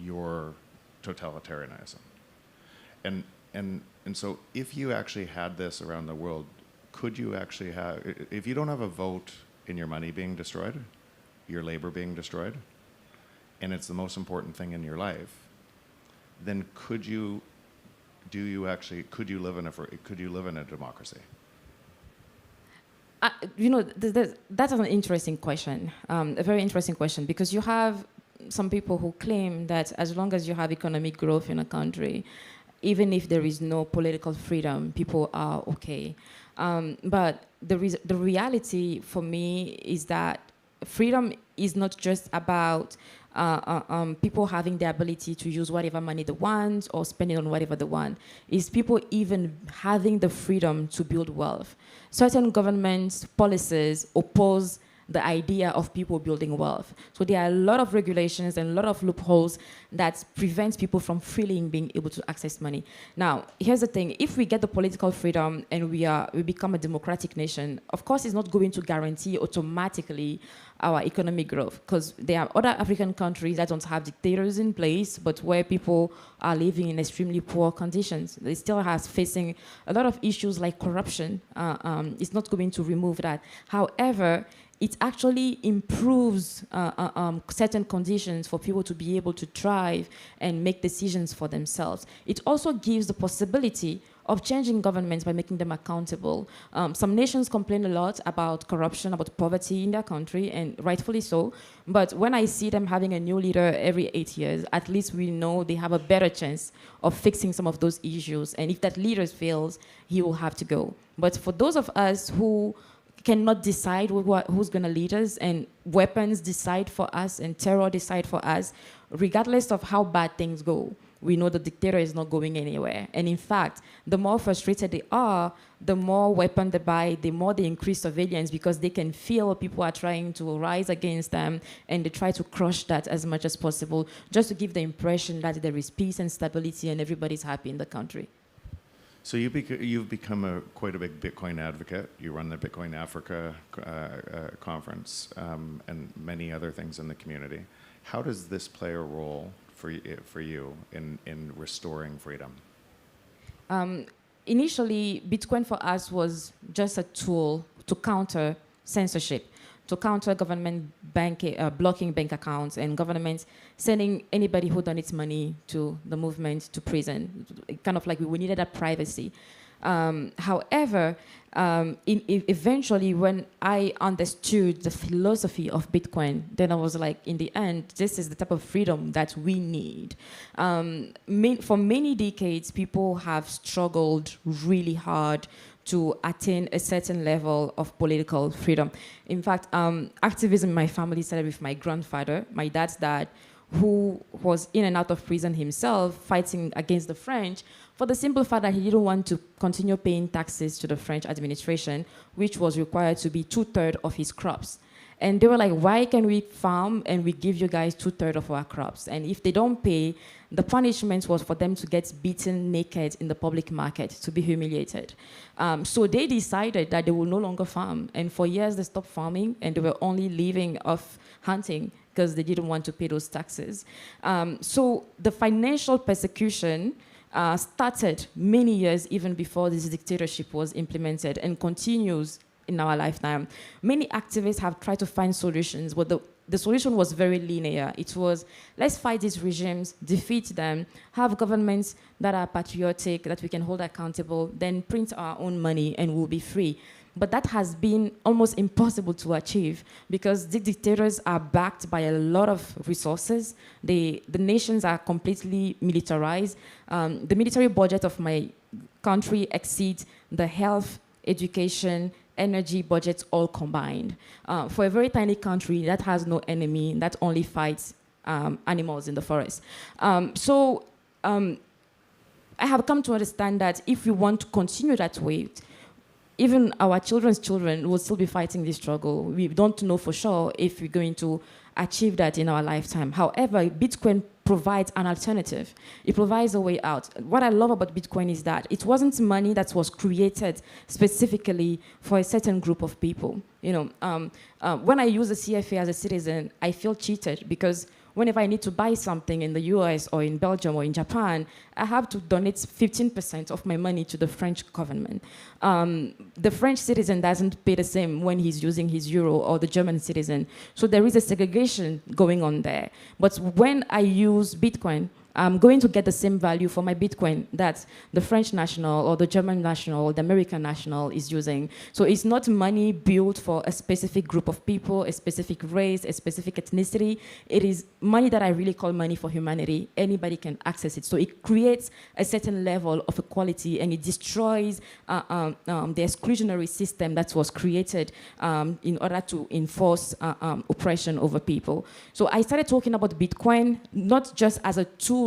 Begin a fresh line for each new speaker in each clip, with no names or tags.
your totalitarianism. And so if you actually had this around the world, could you actually have, if you don't have a vote in your money being destroyed, your labor being destroyed, and it's the most important thing in your life, then could you live in a democracy?
That's an interesting question, a very interesting question, because you have some people who claim that as long as you have economic growth in a country, even if there is no political freedom, people are okay. But the reality for me is that freedom is not just about people having the ability to use whatever money they want or spending on whatever they want. It's people even having the freedom to build wealth. Certain government policies oppose the idea of people building wealth. So there are a lot of regulations and a lot of loopholes that prevent people from freely being able to access money. Now, here's the thing. If we get the political freedom and we become a democratic nation, of course it's not going to guarantee automatically our economic growth, because there are other African countries that don't have dictators in place, but where people are living in extremely poor conditions. They still are facing a lot of issues like corruption. It's not going to remove that. However, it actually improves certain conditions for people to be able to thrive and make decisions for themselves. It also gives the possibility of changing governments by making them accountable. Some nations complain a lot about corruption, about poverty in their country, and rightfully so. But when I see them having a new leader every 8 years, at least we know they have a better chance of fixing some of those issues. And if that leader fails, he will have to go. But for those of us who cannot decide who's going to lead us, and weapons decide for us, and terror decide for us, regardless of how bad things go, we know the dictator is not going anywhere. And in fact, the more frustrated they are, the more weapon they buy, the more they increase surveillance, because they can feel people are trying to rise against them, and they try to crush that as much as possible, just to give the impression that there is peace and stability and everybody's happy in the country.
So you've become quite a big Bitcoin advocate. You run the Bitcoin Africa conference and many other things in the community. How does this play a role for you in restoring freedom?
Initially, Bitcoin for us was just a tool to counter censorship, to counter government blocking bank accounts and governments sending anybody who donates money to the movement to prison. Kind of like we needed that privacy. However, eventually when I understood the philosophy of Bitcoin, then I was like, in the end, this is the type of freedom that we need. For many decades, people have struggled really hard to attain a certain level of political freedom. In fact, activism in my family started with my grandfather, my dad's dad, who was in and out of prison himself, fighting against the French, for the simple fact that he didn't want to continue paying taxes to the French administration, which was required to be 2/3 of his crops. And they were like, why can we farm and we give you guys 2/3 of our crops? And if they don't pay, the punishment was for them to get beaten naked in the public market, to be humiliated. So they decided that they would no longer farm. And for years, they stopped farming, and they were only living off hunting because they didn't want to pay those taxes. So the financial persecution started many years even before this dictatorship was implemented, and continues in our lifetime. Many activists have tried to find solutions, but the solution was very linear. It was, let's fight these regimes, defeat them, have governments that are patriotic, that we can hold accountable, then print our own money and we'll be free. But that has been almost impossible to achieve, because the dictators are backed by a lot of resources. The nations are completely militarized. The military budget of my country exceeds the health, education, energy budgets all combined. For a very tiny country that has no enemy, that only fights animals in the forest. I have come to understand that if we want to continue that way, even our children's children will still be fighting this struggle. We don't know for sure if we're going to achieve that in our lifetime. However, Bitcoin provides an alternative. It provides a way out. What I love about Bitcoin is that it wasn't money that was created specifically for a certain group of people. When I use a CFA as a citizen, I feel cheated, because whenever I need to buy something in the US or in Belgium or in Japan, I have to donate 15% of my money to the French government. The French citizen doesn't pay the same when he's using his euro, or the German citizen. So there is a segregation going on there. But when I use Bitcoin, I'm going to get the same value for my Bitcoin that the French national or the German national or the American national is using. So it's not money built for a specific group of people, a specific race, a specific ethnicity. It is money that I really call money for humanity. Anybody can access it. So it creates a certain level of equality, and it destroys the exclusionary system that was created in order to enforce oppression over people. So I started talking about Bitcoin not just as a tool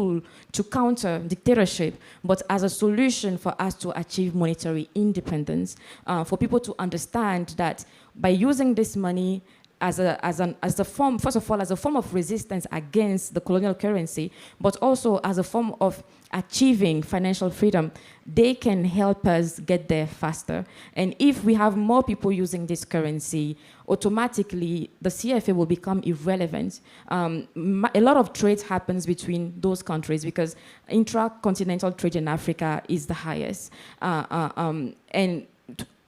to counter dictatorship, but as a solution for us to achieve monetary independence, for people to understand that by using this money as a form, first of all, as a form of resistance against the colonial currency, but also as a form of achieving financial freedom, they can help us get there faster. And if we have more people using this currency, automatically the CFA will become irrelevant. A lot of trade happens between those countries because intra-continental trade in Africa is the highest. And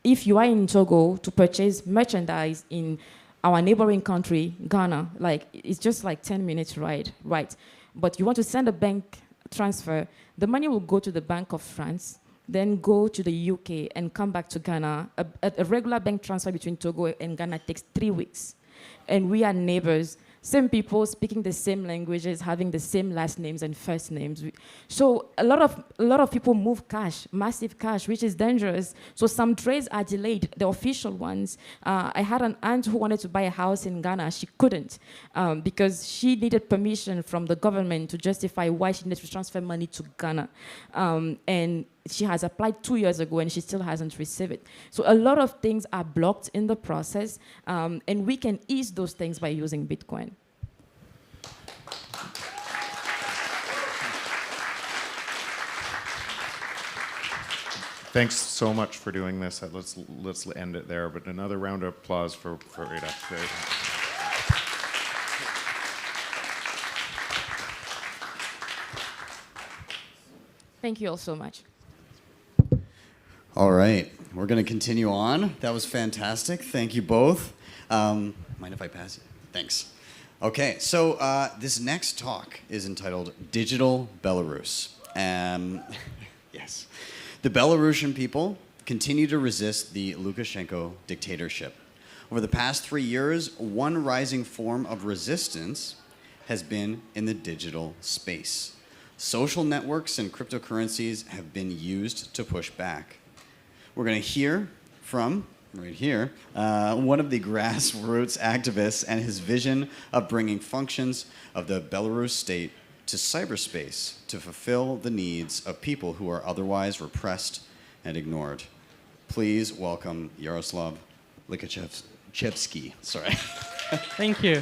if you are in Togo to purchase merchandise in our neighboring country, Ghana, like it's just like 10 minutes ride, right? But you want to send a bank transfer, the money will go to the Bank of France, then go to the UK and come back to Ghana. A regular bank transfer between Togo and Ghana takes 3 weeks. And we are neighbors, same people speaking the same languages, having the same last names and first names. So a lot of people move cash, massive cash, which is dangerous. So some trades are delayed, the official ones. I had an aunt who wanted to buy a house in Ghana. She couldn't because she needed permission from the government to justify why she needed to transfer money to Ghana. And she has applied 2 years ago and she still hasn't received it. So a lot of things are blocked in the process, and we can ease those things by using Bitcoin.
Thanks so much for doing this. Let's end it there. But another round of applause for Farida.
Thank you all so much.
All right, we're going to continue on. That was fantastic. Thank you both. Mind if I pass it? Thanks. Okay, so this next talk is entitled Digital Belarus. Yes. The Belarusian people continue to resist the Lukashenko dictatorship. Over the past 3 years, one rising form of resistance has been in the digital space. Social networks and cryptocurrencies have been used to push back. We're going to hear from, right here, one of the grassroots activists and his vision of bringing functions of the Belarus state to cyberspace to fulfill the needs of people who are otherwise repressed and ignored. Please welcome Yaroslav Likachevsky. Sorry.
Thank you.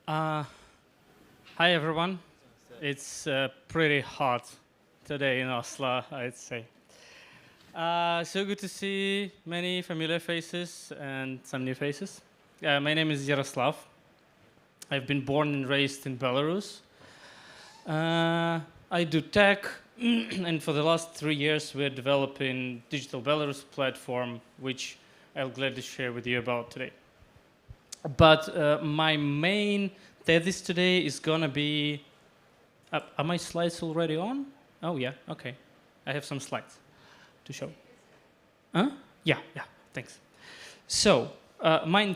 Hi, everyone. It's pretty hot today in Oslo, I'd say. So good to see many familiar faces and some new faces. My name is Yaroslav. I've been born and raised in Belarus. I do tech, and for the last 3 years, we're developing Digital Belarus platform, which I'll gladly share with you about today. But my main thesis today is going to be... are my slides already on? Oh, yeah, okay. I have some slides to show. Huh? Yeah, thanks. So, my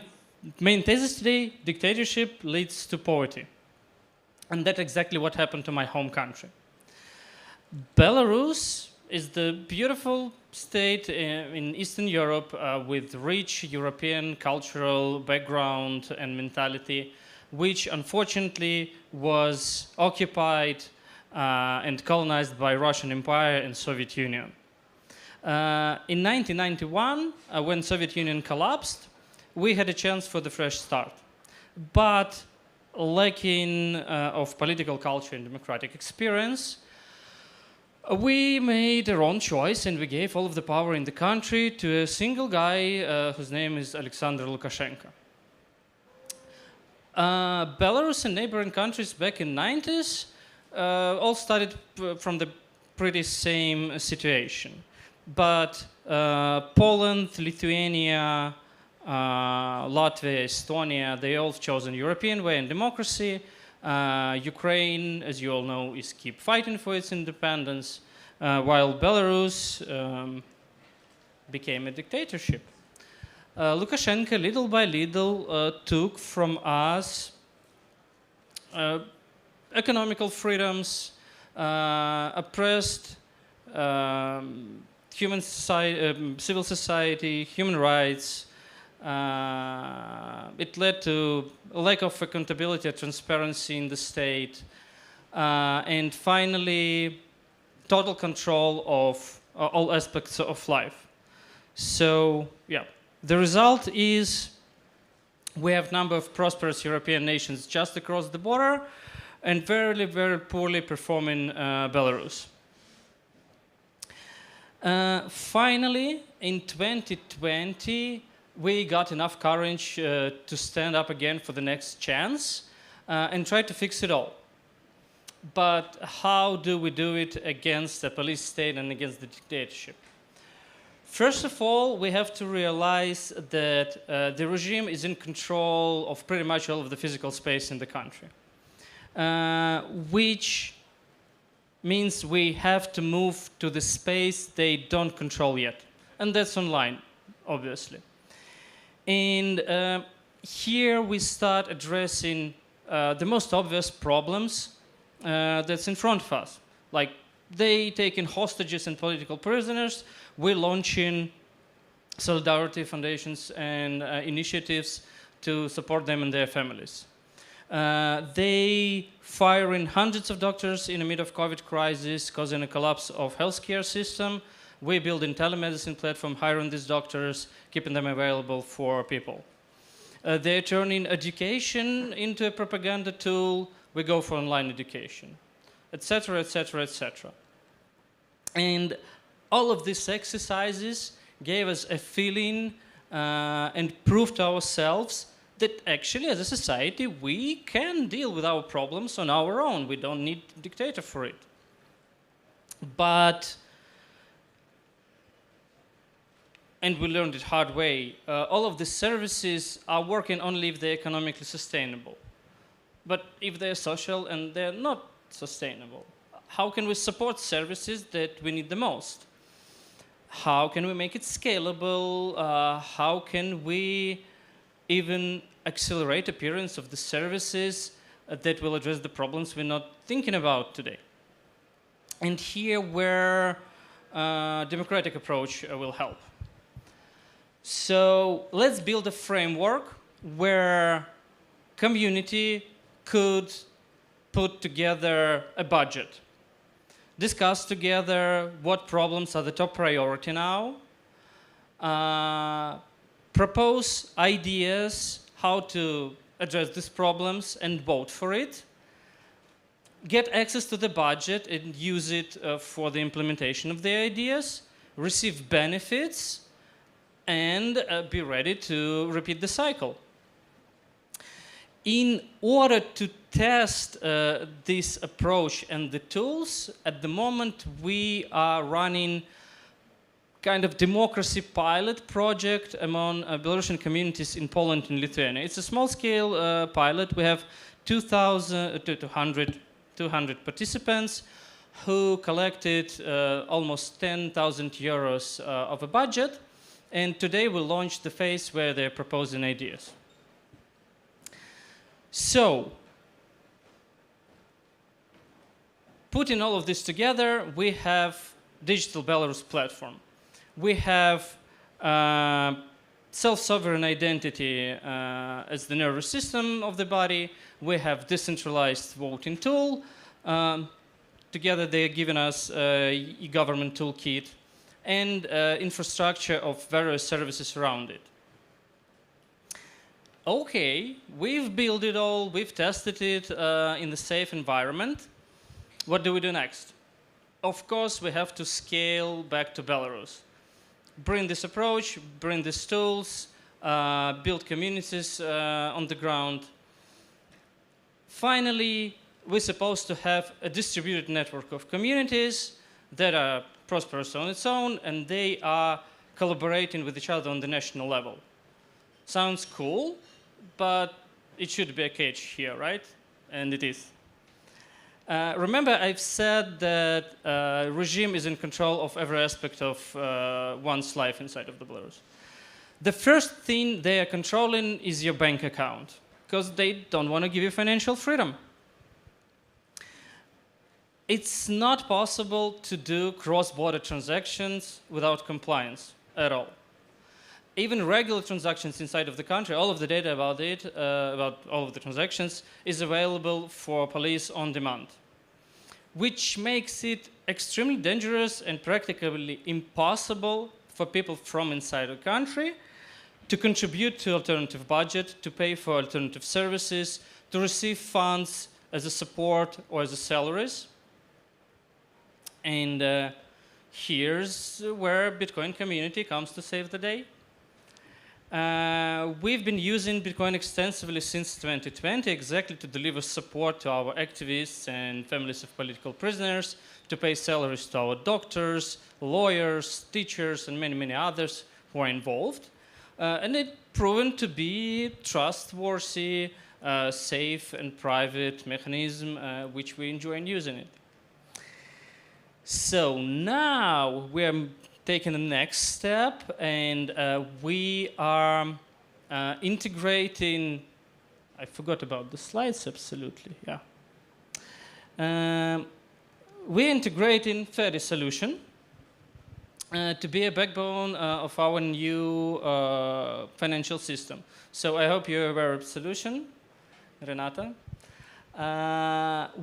main thesis today, dictatorship leads to poverty. And that's exactly what happened to my home country. Belarus is the beautiful state in Eastern Europe with rich European cultural background and mentality, which unfortunately was occupied and colonized by Russian Empire and Soviet Union. In 1991, when Soviet Union collapsed, we had a chance for the fresh start. But lacking of political culture and democratic experience, We made our own choice and we gave all of the power in the country to a single guy whose name is Alexander Lukashenko. Belarus and neighboring countries back in the 90s all started from the pretty same situation. But Poland, Lithuania, Latvia, Estonia, they all chosen European way and democracy. Ukraine, as you all know, is keep fighting for its independence, while Belarus became a dictatorship. Lukashenko, little by little, took from us economical freedoms, oppressed civil society, human rights. It led to a lack of accountability and transparency in the state, and finally, total control of all aspects of life. So, yeah, the result is we have a number of prosperous European nations just across the border, and very, very poorly performing Belarus. Finally, in 2020, we got enough courage to stand up again for the next chance and try to fix it all. But how do we do it against the police state and against the dictatorship? First of all, we have to realize that the regime is in control of pretty much all of the physical space in the country, which means we have to move to the space they don't control yet. And that's online, obviously. And here we start addressing the most obvious problems that's in front of us. Like, they taking hostages and political prisoners. We're launching solidarity foundations and initiatives to support them and their families. They firing hundreds of doctors in the middle of COVID crisis, causing a collapse of healthcare system. We building telemedicine platform, hiring these doctors, keeping them available for people. They're turning education into a propaganda tool. We go for online education, etc., etc., etc. And all of these exercises gave us a feeling and proved to ourselves that actually, as a society, we can deal with our problems on our own. We don't need a dictator for it. But, and we learned it hard way, all of the services are working only if they're economically sustainable. But if they're social and they're not sustainable, how can we support services that we need the most? How can we make it scalable? How can we even accelerate appearance of the services that will address the problems we're not thinking about today? And here where democratic approach will help. So let's build a framework where community could put together a budget, discuss together what problems are the top priority now, propose ideas how to address these problems and vote for it, get access to the budget and use it for the implementation of the ideas, receive benefits, and be ready to repeat the cycle. In order to test this approach and the tools, at the moment we are running kind of democracy pilot project among Belarusian communities in Poland and Lithuania. It's a small-scale pilot. We have 200 participants who collected almost 10,000 euros of a budget, and today we'll launch the phase where they're proposing ideas. So, putting all of this together, we have Digital Belarus platform. We have self-sovereign identity as the nervous system of the body. We have decentralized voting tool. Together they're giving us a government toolkit and infrastructure of various services around it. Okay, we've built it all, we've tested it in the safe environment. What do we do next? of course, we have to scale back to Belarus. Bring this approach, bring these tools, build communities on the ground. Finally, we're supposed to have a distributed network of communities that are prosperous on its own, and they are collaborating with each other on the national level. Sounds cool, but it should be a catch here, right? And it is. Remember, I've said that regime is in control of every aspect of one's life inside of the Belarus. The first thing they are controlling is your bank account, because they don't want to give you financial freedom. It's not possible to do cross-border transactions without compliance at all. Even regular transactions inside of the country, all of the data about it, about all of the transactions, is available for police on demand, which makes it extremely dangerous and practically impossible for people from inside the country to contribute to alternative budget, to pay for alternative services, to receive funds as a support or as a salaries. And here's where Bitcoin community comes to save the day. We've been using Bitcoin extensively since 2020 exactly to deliver support to our activists and families of political prisoners, to pay salaries to our doctors, lawyers, teachers, and many, many others who are involved. And it's proven to be trustworthy, safe, and private mechanism which we enjoy using it. So now we're taking the next step, and we are integrating. I forgot about the slides, absolutely, yeah. We're integrating Fedi solution to be a backbone of our new financial system. So I hope you're aware of the solution, Renata.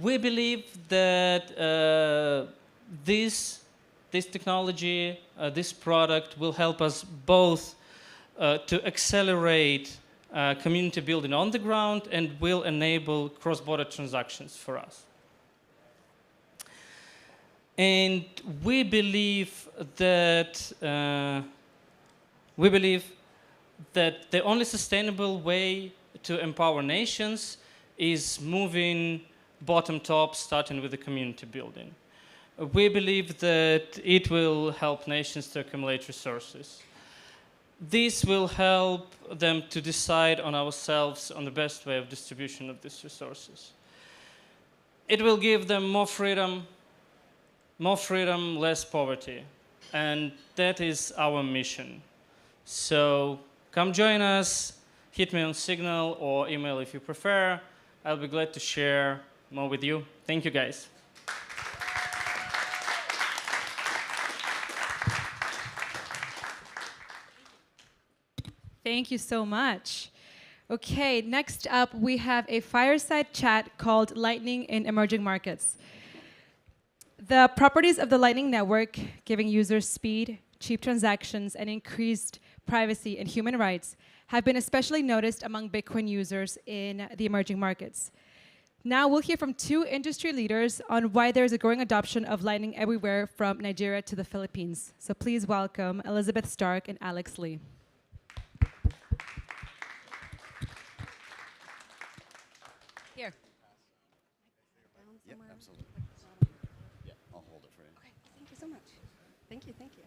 We believe that this technology, this product will help us both to accelerate community building on the ground and will enable cross-border transactions for us. And we believe that the only sustainable way to empower nations is moving bottom-top, starting with the community building. We believe that it will help nations to accumulate resources. This will help them to decide on ourselves on the best way of distribution of these resources. It will give them more freedom, less poverty. And that is our mission. So come join us, hit me on Signal or email if you prefer. I'll be glad to share more with you. Thank you, guys.
Thank you so much. Okay, next up we have a fireside chat called Lightning in Emerging Markets. The properties of the Lightning Network, giving users speed, cheap transactions, and increased privacy and human rights, have been especially noticed among Bitcoin users in the emerging markets. Now we'll hear from two industry leaders on why there's a growing adoption of Lightning everywhere from Nigeria to the Philippines. So please welcome Elizabeth Stark and Alex Lee.
Here.
Yeah, absolutely. Yeah, I'll hold it for you.
Okay, thank you so much. Thank you, thank you.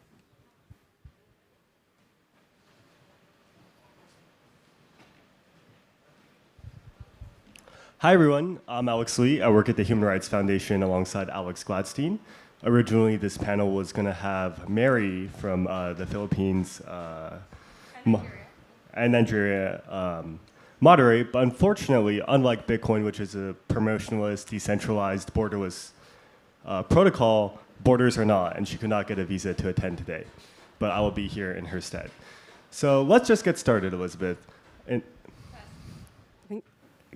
Hi everyone, I'm Alex Lee. I work at the Human Rights Foundation alongside Alex Gladstein. Originally, this panel was going to have Mary from the Philippines and Nigeria moderate, but unfortunately, unlike Bitcoin, which is a permissionless, decentralized, borderless protocol, borders are not, and she could not get a visa to attend today. But I will be here in her stead. So let's just get started, Elizabeth.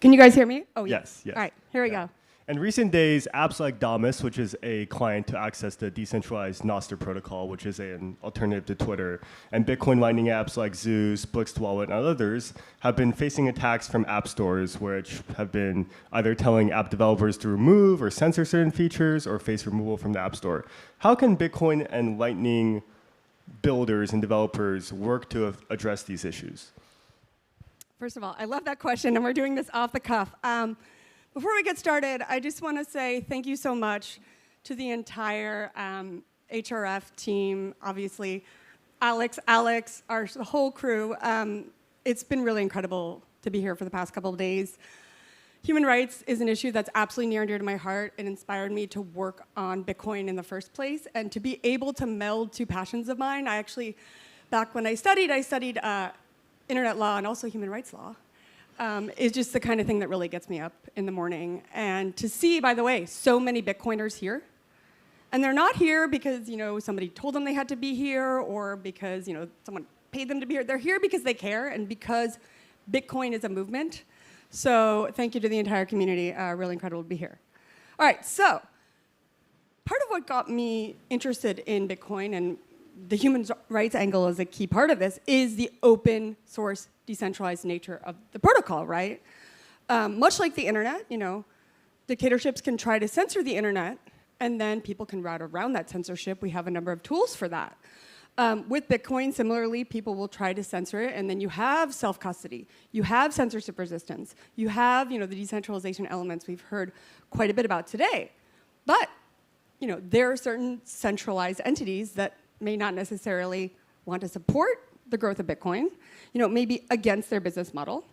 Can you guys hear me? Oh,
Yes, yes.
All right, here we go.
In recent days, apps like Damus, which is a client to access the decentralized Nostr protocol, which is an alternative to Twitter, and Bitcoin Lightning apps like Zeus, Blixt Wallet, and others have been facing attacks from app stores, which have been either telling app developers to remove or censor certain features or face removal from the App Store. How can Bitcoin and Lightning builders and developers work to address these issues?
First of all, I love that question, and we're doing this off the cuff. Before we get started, I just want to say thank you so much to the entire HRF team, obviously, Alex, the whole crew. It's been really incredible to be here for the past couple of days. Human rights is an issue that's absolutely near and dear to my heart. It inspired me to work on Bitcoin in the first place, and to be able to meld two passions of mine. I actually, back when I studied internet law and also human rights law. Is just the kind of thing that really gets me up in the morning. And to see, by the way, so many Bitcoiners here. And they're not here because, somebody told them they had to be here, or because, someone paid them to be here. They're here because they care and because Bitcoin is a movement. So thank you to the entire community. Really incredible to be here. All right, so part of what got me interested in Bitcoin, and the human rights angle is a key part of this, is the open source decentralized nature of the protocol, right? Much like the internet, dictatorships can try to censor the internet, and then people can route around that censorship. We have a number of tools for that. With Bitcoin, similarly, people will try to censor it, and then you have self-custody. You have censorship resistance. You have, the decentralization elements we've heard quite a bit about today. But, there are certain centralized entities that may not necessarily want to support the growth of Bitcoin, maybe against their business model.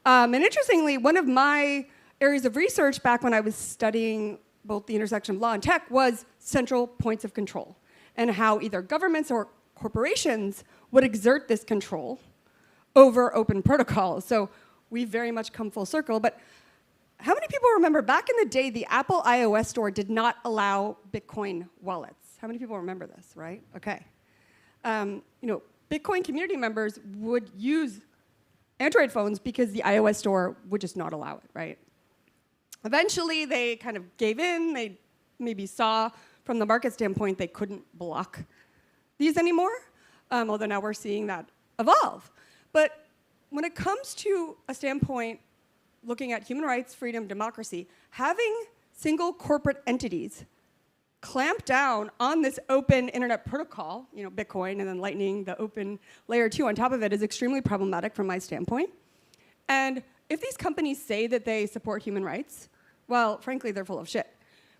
And interestingly, one of my areas of research back when I was studying both the intersection of law and tech was central points of control, and how either governments or corporations would exert this control over open protocols. So we've very much come full circle. But how many people remember back in the day, the Apple iOS store did not allow Bitcoin wallets? How many people remember this, right? Okay. Bitcoin community members would use Android phones because the iOS store would just not allow it, right? Eventually, they kind of gave in. They maybe saw from the market standpoint they couldn't block these anymore, although now we're seeing that evolve. But when it comes to a standpoint looking at human rights, freedom, democracy, having single corporate entities clamp down on this open internet protocol, Bitcoin and then Lightning, the open layer 2 on top of it, is extremely problematic from my standpoint. And if these companies say that they support human rights, well, frankly, they're full of shit.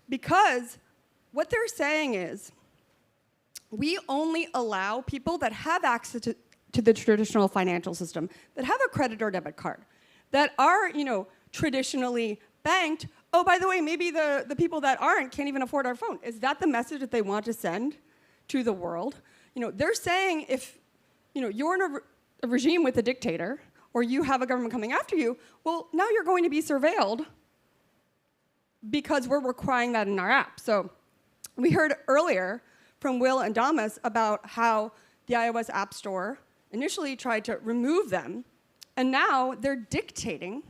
Because what they're saying is, we only allow people that have access to the traditional financial system, that have a credit or debit card, that are, traditionally banked. Oh, by the way, maybe the people that aren't can't even afford our phone. Is that the message that they want to send to the world? They're saying if, you're in a regime with a dictator, or you have a government coming after you, well, now you're going to be surveilled because we're requiring that in our app. So we heard earlier from Will and Damas about how the iOS App Store initially tried to remove them, and now they're dictating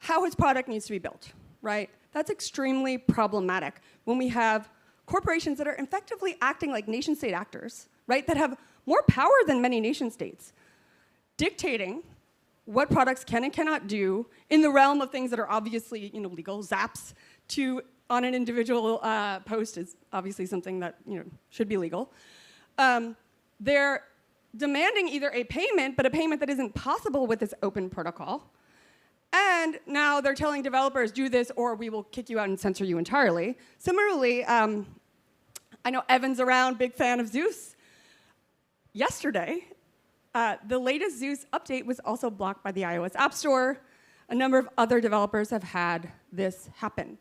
how his product needs to be built, right? That's extremely problematic when we have corporations that are effectively acting like nation-state actors, right, that have more power than many nation-states, dictating what products can and cannot do in the realm of things that are obviously, legal. Zaps on an individual post is obviously something that, should be legal. They're demanding either a payment, but a payment that isn't possible with this open protocol. And now they're telling developers, do this or we will kick you out and censor you entirely. Similarly, I know Evan's around, big fan of Zeus. Yesterday, the latest Zeus update was also blocked by the iOS App Store. A number of other developers have had this happen.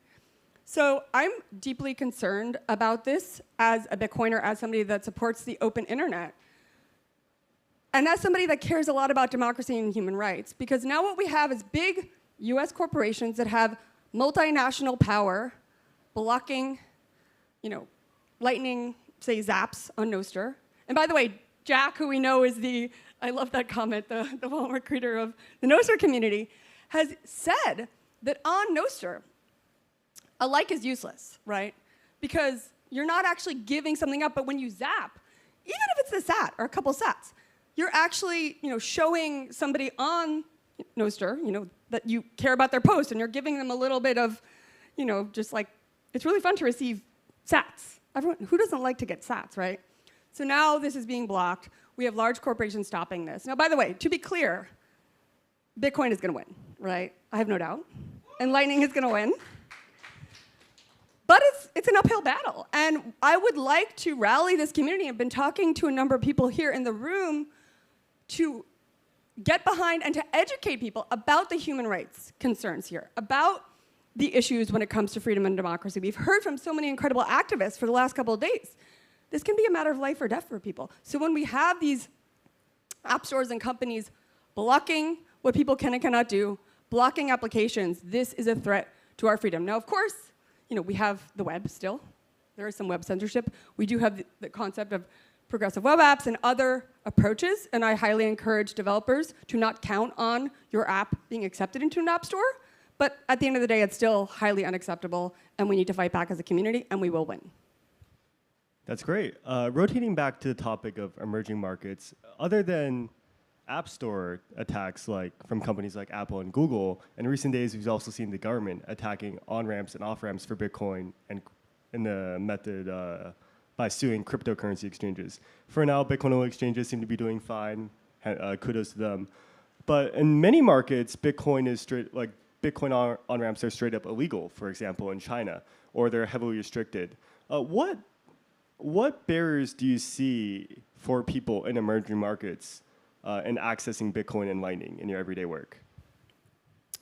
So I'm deeply concerned about this as a Bitcoiner, as somebody that supports the open internet, and as somebody that cares a lot about democracy and human rights, because now what we have is big US corporations that have multinational power blocking, Lightning, say, zaps on Nostr. And by the way, Jack, who we know is I love that comment, the Walmart creator of the Nostr community, has said that on Nostr, a like is useless, right? Because you're not actually giving something up, but when you zap, even if it's a sat or a couple sats, you're actually, showing somebody on Nostr, that you care about their post, and you're giving them a little bit of, just like, it's really fun to receive sats. Everyone, who doesn't like to get sats, right? So now this is being blocked. We have large corporations stopping this. Now, by the way, to be clear, Bitcoin is going to win, right? I have no doubt. And Lightning is going to win. But it's an uphill battle. And I would like to rally this community. I've been talking to a number of people here in the room to get behind and to educate people about the human rights concerns here, about the issues when it comes to freedom and democracy. We've heard from so many incredible activists for the last couple of days. This can be a matter of life or death for people. So when we have these app stores and companies blocking what people can and cannot do, blocking applications, this is a threat to our freedom. Now, of course, we have the web still. There is some web censorship. We do have the concept of progressive web apps and other approaches, and I highly encourage developers to not count on your app being accepted into an app store. But at the end of the day, it's still highly unacceptable, and we need to fight back as a community, and we will win.
That's great. Rotating back to the topic of emerging markets, other than App Store attacks from companies like Apple and Google, in recent days we've also seen the government attacking on-ramps and off-ramps for Bitcoin and in the method by suing cryptocurrency exchanges. For now, Bitcoin-only exchanges seem to be doing fine. Kudos to them. But in many markets, Bitcoin on-ramps are straight up illegal, for example, in China, or they're heavily restricted. What barriers do you see for people in emerging markets in accessing Bitcoin and Lightning in your everyday work?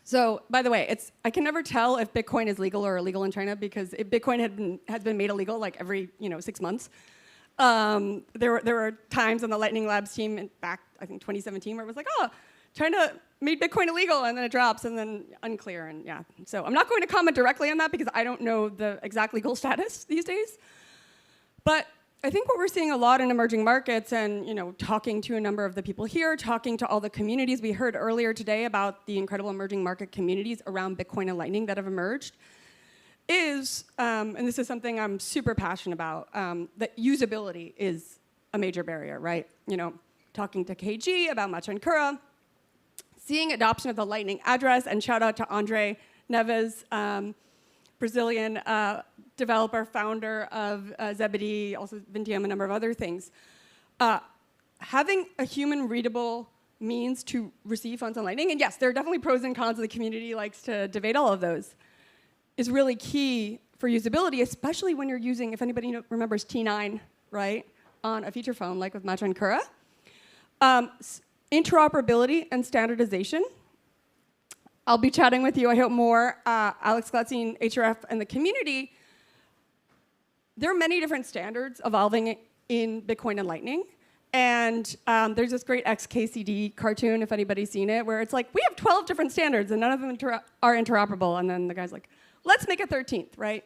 So, by the way, I can never tell if Bitcoin is legal or illegal in China because if Bitcoin has been made illegal every 6 months. There were times on the Lightning Labs team back, I think 2017, where it was like, oh, China made Bitcoin illegal, and then it drops, and then unclear, and yeah. So I'm not going to comment directly on that because I don't know the exact legal status these days. But I think what we're seeing a lot in emerging markets and talking to a number of the people here, talking to all the communities we heard earlier today about the incredible emerging market communities around Bitcoin and Lightning that have emerged, is, and this is something I'm super passionate about, that usability is a major barrier, right? Talking to KG about Mackenzie, seeing adoption of the Lightning address, and shout out to Andre Neves, Brazilian developer, founder of Zebedee, also Vintium, a number of other things. Having a human readable means to receive funds on Lightning, and yes, there are definitely pros and cons, and the community likes to debate all of those, is really key for usability, especially when you're using, if anybody remembers T9, right, on a feature phone, like with Mackenzie. Interoperability and standardization. I'll be chatting with you, I hope more, Alex Gladstein, HRF, and the community. There are many different standards evolving in Bitcoin and Lightning. And there's this great XKCD cartoon, if anybody's seen it, where it's like, we have 12 different standards, and none of them are interoperable. And then the guy's like, let's make a 13th, right?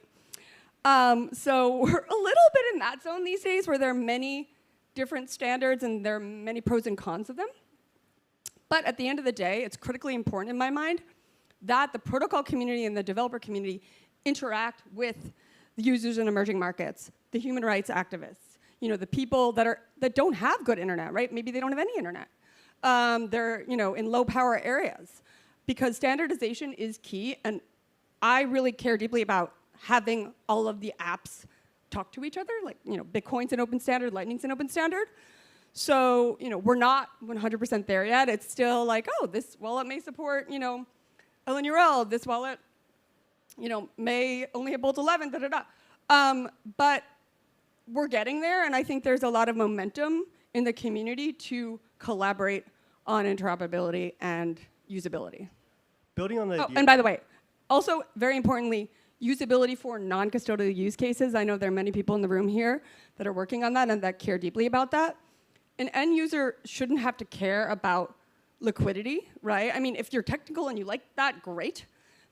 So we're a little bit in that zone these days, where there are many different standards, and there are many pros and cons of them. But at the end of the day, it's critically important in my mind that the protocol community and the developer community interact with the users in emerging markets, the human rights activists, the people that don't have good internet, right? Maybe they don't have any internet. They're in low power areas, because standardization is key, and I really care deeply about having all of the apps talk to each other. Bitcoin's an open standard, Lightning's an open standard. So, we're not 100% there yet. It's still like, oh, this wallet may support, LNURL. This wallet, may only have Bolt 11, but we're getting there, and I think there's a lot of momentum in the community to collaborate on interoperability and usability.
Building on the
idea. And by the way, also, very importantly, usability for non-custodial use cases. I know there are many people in the room here that are working on that and that care deeply about that. An end user shouldn't have to care about liquidity, right? I mean, if you're technical and you like that, great.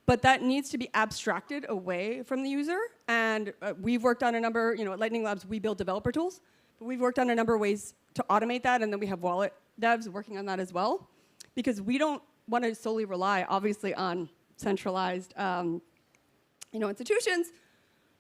But that needs to be abstracted away from the user. And we've worked on a number, at Lightning Labs, we build developer tools. But we've worked on a number of ways to automate that. And then we have wallet devs working on that as well. Because we don't want to solely rely, obviously, on centralized institutions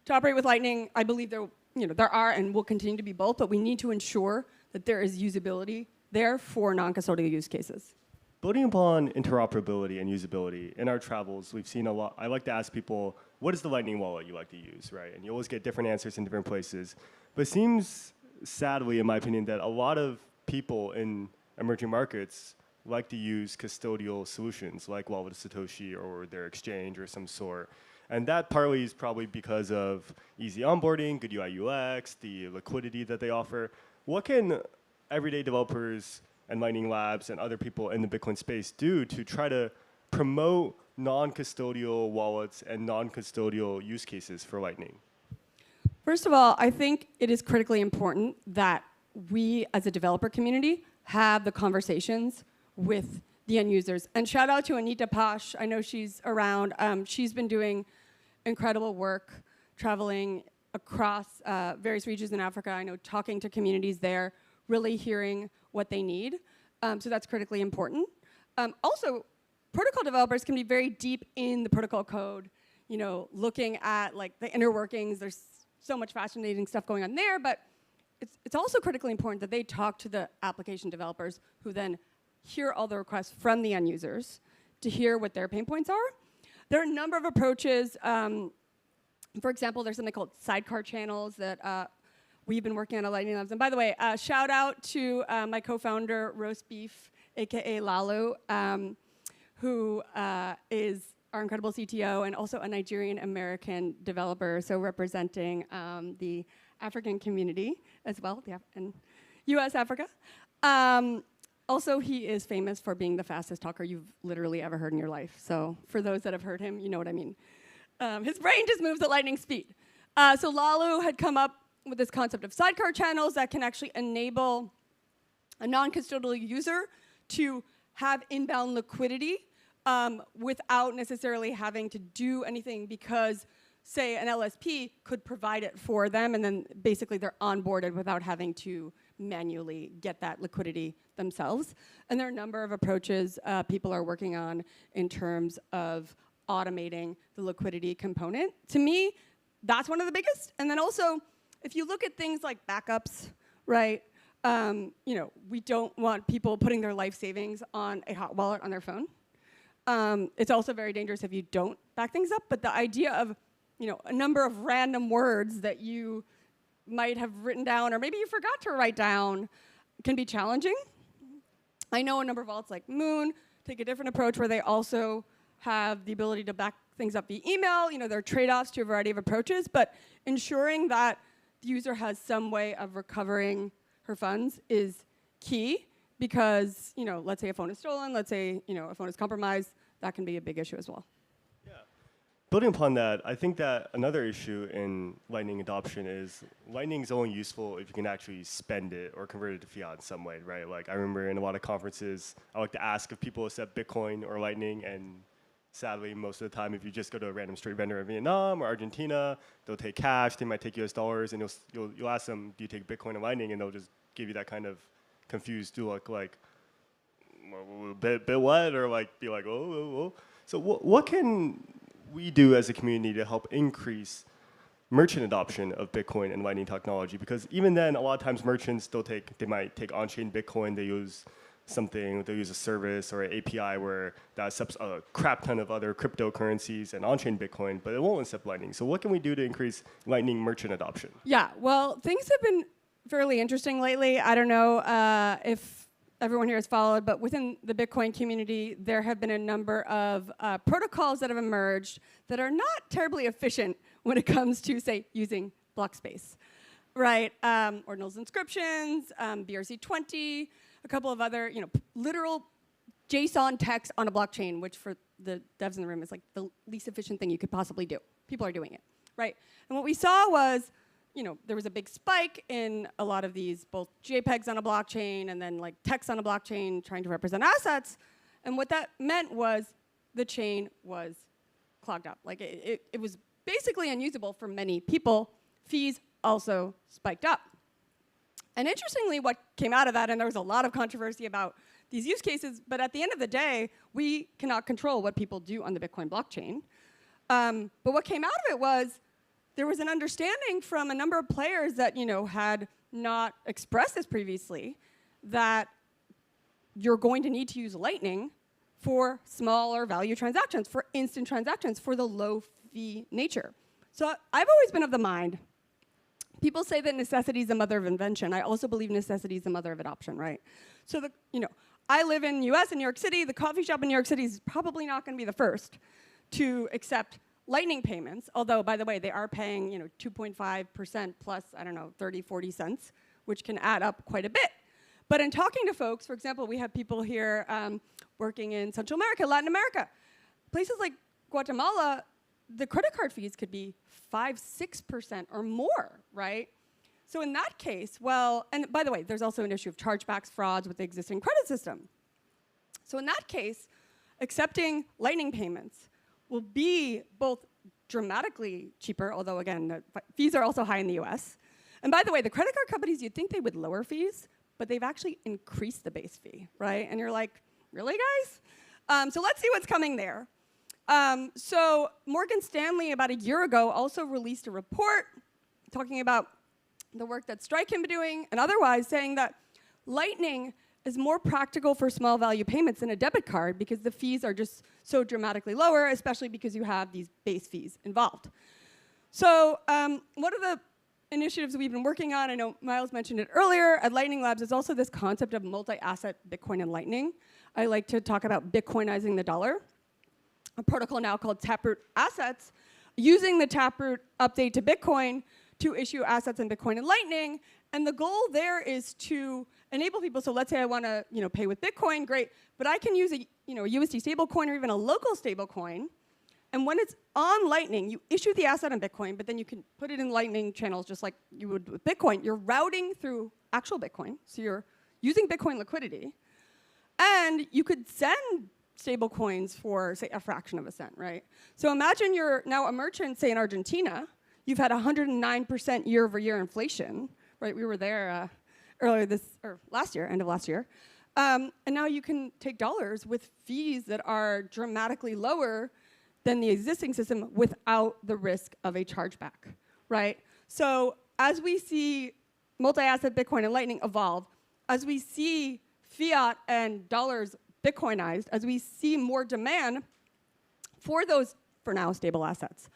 to operate with Lightning. I believe there are and will continue to be both, but we need to ensure that there is usability there for non-custodial use cases.
Building upon interoperability and usability, in our travels, we've seen a lot. I like to ask people, what is the Lightning wallet you like to use, right? And you always get different answers in different places. But it seems, sadly, in my opinion, that a lot of people in emerging markets like to use custodial solutions like Wallet of Satoshi or their exchange or some sort. And that partly is probably because of easy onboarding, good UI UX, the liquidity that they offer. What can everyday developers and Lightning Labs and other people in the Bitcoin space do to try to promote non-custodial wallets and non-custodial use cases for Lightning?
First of all, I think it is critically important that we as a developer community have the conversations with the end users. And shout out to Anita Pash. I know she's around. She's been doing incredible work traveling across various regions in Africa. I know talking to communities there, really hearing what they need. So that's critically important. Also, protocol developers can be very deep in the protocol code, looking at like the inner workings. There's so much fascinating stuff going on there, but it's also critically important that they talk to the application developers who then hear all the requests from the end users to hear what their pain points are. There are a number of approaches. For example, there's something called sidecar channels that we've been working on at Lightning Labs. And by the way, shout out to my co-founder, Roast Beef, aka Lalu, who is our incredible CTO and also a Nigerian-American developer, so representing the African community as well, and US Africa. Also, he is famous for being the fastest talker you've literally ever heard in your life. So for those that have heard him, you know what I mean. His brain just moves at lightning speed. So Lalu had come up with this concept of sidecar channels that can actually enable a non-custodial user to have inbound liquidity without necessarily having to do anything, because, say, an LSP could provide it for them, and then basically they're onboarded without having to manually get that liquidity themselves. And there are a number of approaches people are working on in terms of automating the liquidity component. To me, that's one of the biggest. And then also, if you look at things like backups, right? We don't want people putting their life savings on a hot wallet on their phone. It's also very dangerous if you don't back things up. But the idea of, a number of random words that you might have written down, or maybe you forgot to write down, can be challenging. I know a number of wallets like Moon take a different approach where they also have the ability to back things up via email. There are trade-offs to a variety of approaches, but ensuring that the user has some way of recovering her funds is key, because, let's say a phone is stolen, let's say, a phone is compromised, that can be a big issue as well.
Building upon that, I think that another issue in Lightning adoption is Lightning is only useful if you can actually spend it or convert it to fiat in some way, right? Like I remember in a lot of conferences, I like to ask if people accept Bitcoin or Lightning, and sadly, most of the time, if you just go to a random street vendor in Vietnam or Argentina, they'll take cash, they might take US dollars, and you'll ask them, do you take Bitcoin or Lightning? And they'll just give you that kind of confused look, like, bit what? Or like, be like, oh. So what can we do as a community to help increase merchant adoption of Bitcoin and Lightning technology? Because even then, a lot of times merchants they might take on-chain Bitcoin, they use they'll use a service or an API where that accepts a crap ton of other cryptocurrencies and on-chain Bitcoin, but it won't accept Lightning. So what can we do to increase Lightning merchant adoption?
Yeah, well, things have been fairly interesting lately. I don't know if everyone here has followed, but within the Bitcoin community, there have been a number of protocols that have emerged that are not terribly efficient when it comes to, say, using block space, right? Ordinals inscriptions, BRC20, a couple of other, literal JSON text on a blockchain, which for the devs in the room is like the least efficient thing you could possibly do. People are doing it, right? And what we saw was, there was a big spike in a lot of these, both JPEGs on a blockchain and then like text on a blockchain trying to represent assets. And what that meant was the chain was clogged up. Like it was basically unusable for many people. Fees also spiked up. And interestingly, what came out of that, and there was a lot of controversy about these use cases, but at the end of the day, we cannot control what people do on the Bitcoin blockchain. But what came out of it was there was an understanding from a number of players that had not expressed this previously, that you're going to need to use Lightning for smaller value transactions, for instant transactions, for the low fee nature. So I've always been of the mind, people say that necessity is the mother of invention. I also believe necessity is the mother of adoption, right? So I live in US, in New York City. The coffee shop in New York City is probably not going to be the first to accept Lightning payments, although, by the way, they are paying 2.5% plus, 30, 40 cents, which can add up quite a bit. But in talking to folks, for example, we have people here working in Central America, Latin America. Places like Guatemala, the credit card fees could be 5-6% or more, right? So in that case, and by the way, there's also an issue of chargebacks, frauds with the existing credit system. So in that case, accepting Lightning payments will be both dramatically cheaper, although again, the fees are also high in the US. And by the way, the credit card companies, you'd think they would lower fees, but they've actually increased the base fee, right? And you're like, really, guys? So let's see what's coming there. So Morgan Stanley, about a year ago, also released a report talking about the work that Strike can be doing and otherwise, saying that Lightning is more practical for small value payments than a debit card because the fees are just so dramatically lower, especially because you have these base fees involved. So one of the initiatives we've been working on, I know Miles mentioned it earlier, at Lightning Labs is also this concept of multi-asset Bitcoin and Lightning. I like to talk about Bitcoinizing the dollar, a protocol now called Taproot Assets, using the Taproot update to Bitcoin to issue assets in Bitcoin and Lightning. And the goal there is to enable people. So let's say I want to pay with Bitcoin, great, but I can use a USD stablecoin or even a local stablecoin. And when it's on Lightning, you issue the asset on Bitcoin, but then you can put it in Lightning channels just like you would with Bitcoin. You're routing through actual Bitcoin, so you're using Bitcoin liquidity. And you could send stablecoins for, say, a fraction of a cent, right? So imagine you're now a merchant, say, in Argentina. You've had 109% year-over-year inflation, right? We were there last year, end of last year. And now you can take dollars with fees that are dramatically lower than the existing system without the risk of a chargeback, right? So as we see multi-asset Bitcoin and Lightning evolve, as we see fiat and dollars Bitcoinized, as we see more demand for those, for now, stable assets,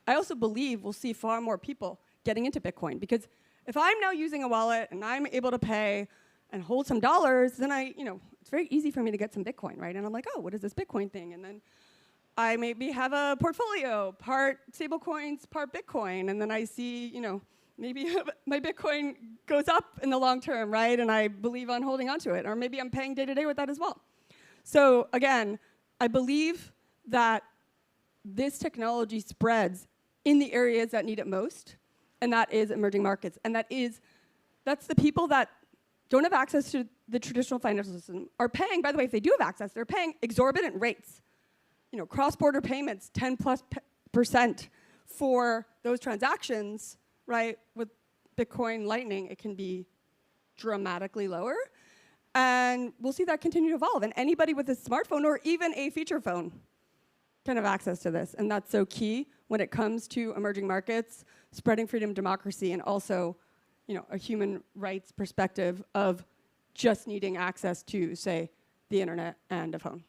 I also believe we'll see far more people getting into Bitcoin. Because if I'm now using a wallet and I'm able to pay and hold some dollars, then it's very easy for me to get some Bitcoin, right? And I'm like, oh, what is this Bitcoin thing? And then I maybe have a portfolio, part stablecoins, part Bitcoin, and then I see, maybe my Bitcoin goes up in the long term, right? And I believe on holding onto it, or maybe I'm paying day to day with that as well. So again, I believe that this technology spreads in the areas that need it most, and that is emerging markets, and that's the people that don't have access to the traditional financial system are paying. By the way, if they do have access, they're paying exorbitant rates. Cross-border payments, 10+% for those transactions, right? With Bitcoin Lightning, it can be dramatically lower. And we'll see that continue to evolve. And anybody with a smartphone or even a feature phone can have access to this. And that's so key when it comes to emerging markets, spreading freedom, democracy, and also a human rights perspective of just needing access to, say, the internet and a phone.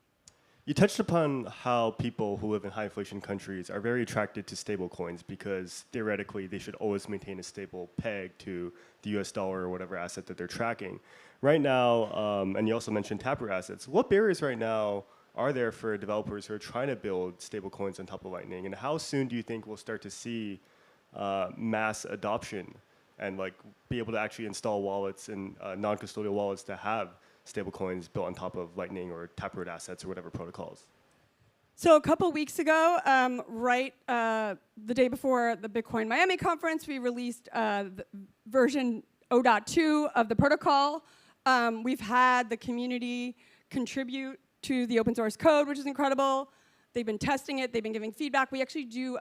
You touched upon how people who live in high inflation countries are very attracted to stable coins because theoretically they should always maintain a stable peg to the US dollar or whatever asset that they're tracking. Right now, and you also mentioned Taproot assets, what barriers right now are there for developers who are trying to build stable coins on top of Lightning? And how soon do you think we'll start to see mass adoption and be able to actually install wallets and non-custodial wallets to have stablecoins built on top of Lightning or Taproot assets or whatever protocols?
So a couple weeks ago, the day before the Bitcoin Miami conference, we released the version 0.2 of the protocol. We've had the community contribute to the open source code, which is incredible. They've been testing it. They've been giving feedback. We actually do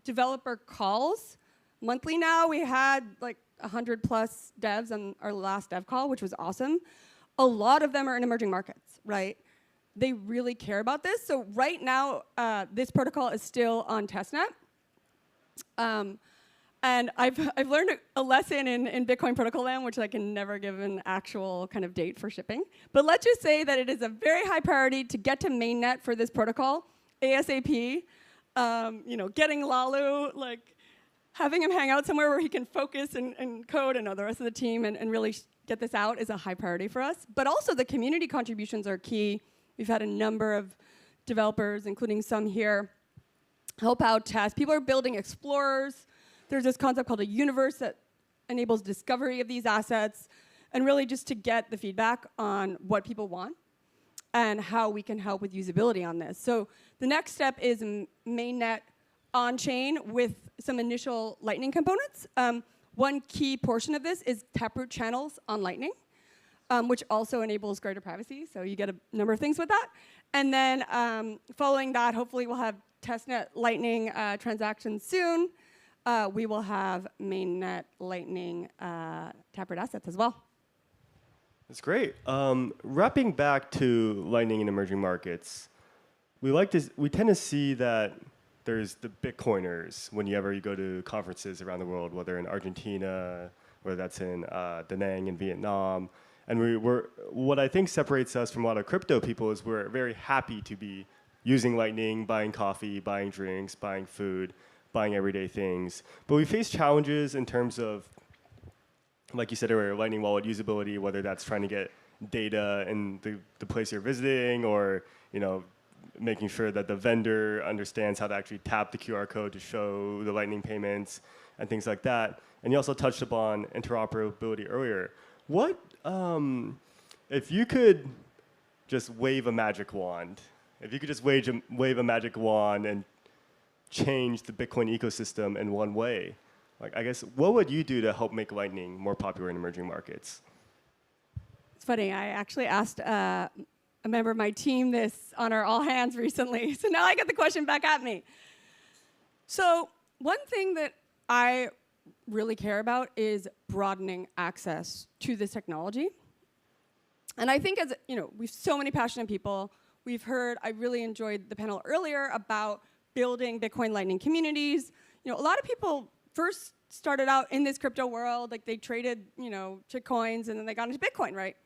developer calls monthly now. We had 100 plus devs on our last dev call, which was awesome. A lot of them are in emerging markets, right? they really care about this. So right now, this protocol is still on testnet. And I've learned a lesson in Bitcoin protocol land, which I can never give an actual kind of date for shipping. But let's just say that it is a very high priority to get to mainnet for this protocol ASAP. Getting Lalu, like having him hang out somewhere where he can focus and code and know the rest of the team and really get this out is a high priority for us. But also the community contributions are key. We've had a number of developers, including some here, help out test. People are building explorers. There's this concept called a universe that enables discovery of these assets, and really just to get the feedback on what people want and how we can help with usability on this. So the next step is mainnet on-chain with some initial Lightning components. One key portion of this is taproot channels on Lightning, which also enables greater privacy. So you get a number of things with that. And then following that, hopefully we'll have testnet Lightning transactions soon. We will have mainnet Lightning taproot assets as well.
That's great. Wrapping back to Lightning in emerging markets, we tend to see that there's the Bitcoiners whenever you go to conferences around the world, whether in Argentina, whether that's in Da Nang in Vietnam. And what I think separates us from a lot of crypto people is we're very happy to be using Lightning, buying coffee, buying drinks, buying food, buying everyday things. But we face challenges in terms of, like you said earlier, Lightning wallet usability, whether that's trying to get data in the place you're visiting, or making sure that the vendor understands how to actually tap the QR code to show the Lightning payments and things like that. And you also touched upon interoperability earlier. What, if you could just wave a magic wand, wave a magic wand and change the Bitcoin ecosystem in one way, I guess, what would you do to help make Lightning more popular in emerging markets?
It's funny, I actually asked a member of my team this on our all hands recently, so now I get the question back at me. So one thing that I really care about is broadening access to this technology. And I think we've so many passionate people. We've heard, I really enjoyed the panel earlier about building Bitcoin Lightning communities. A lot of people first started out in this crypto world, like they traded, shit coins, and then they got into Bitcoin, right?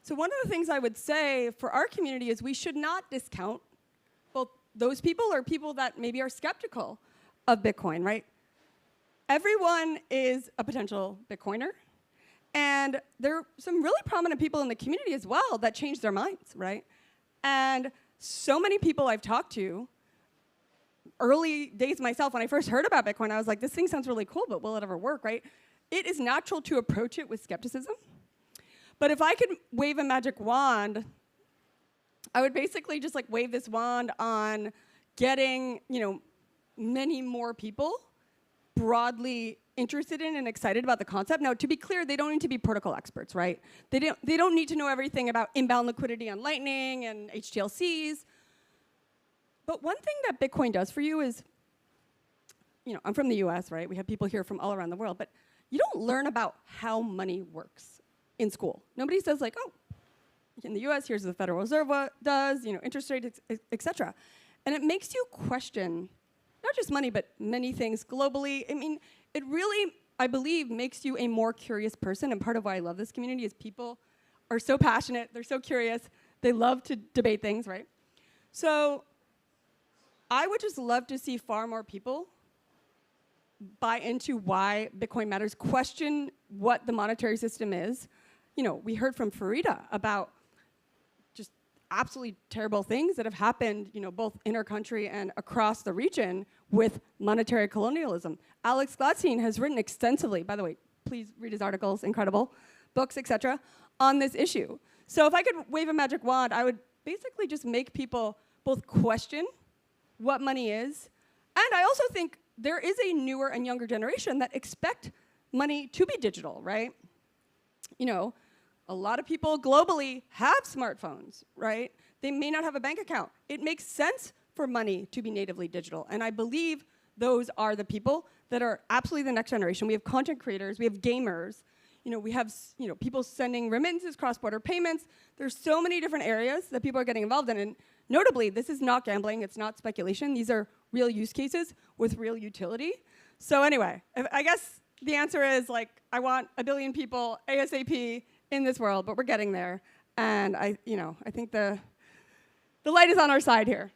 So one of the things I would say for our community is we should not discount both those people or people that maybe are skeptical of Bitcoin, right? Everyone is a potential Bitcoiner. And there are some really prominent people in the community as well that changed their minds, right? And so many people I've talked to, early days myself, when I first heard about Bitcoin, I was like, this thing sounds really cool, but will it ever work, right? It is natural to approach it with skepticism. But if I could wave a magic wand, I would basically just wave this wand on getting, many more people broadly interested in and excited about the concept. Now, to be clear, they don't need to be protocol experts, right? They don't need to know everything about inbound liquidity on Lightning and HTLCs. But one thing that Bitcoin does for you is, I'm from the US, right? We have people here from all around the world, but you don't learn about how money works in school. Nobody says in the US, here's what the Federal Reserve does, interest rates, et cetera. And it makes you question not just money, but many things globally. I mean, it really, I believe, makes you a more curious person. And part of why I love this community is people are so passionate, they're so curious, they love to debate things, right? So I would just love to see far more people buy into why Bitcoin matters, question what the monetary system is. We heard from Farida about just absolutely terrible things that have happened, both inter-country and across the region with monetary colonialism. Alex Gladstein has written extensively, by the way, please read his articles, incredible, books, etc., on this issue. So if I could wave a magic wand, I would basically just make people both question what money is, and I also think there is a newer and younger generation that expect money to be digital, right? A lot of people globally have smartphones, right? They may not have a bank account. It makes sense for money to be natively digital, and I believe those are the people that are absolutely the next generation. We have content creators, we have gamers, We have people sending remittances, cross-border payments. There's so many different areas that people are getting involved in. And notably, this is not gambling. It's not speculation. These are real use cases with real utility. So anyway, I guess the answer is I want 1 billion people ASAP in this world, but we're getting there. And I think the light is on our side here.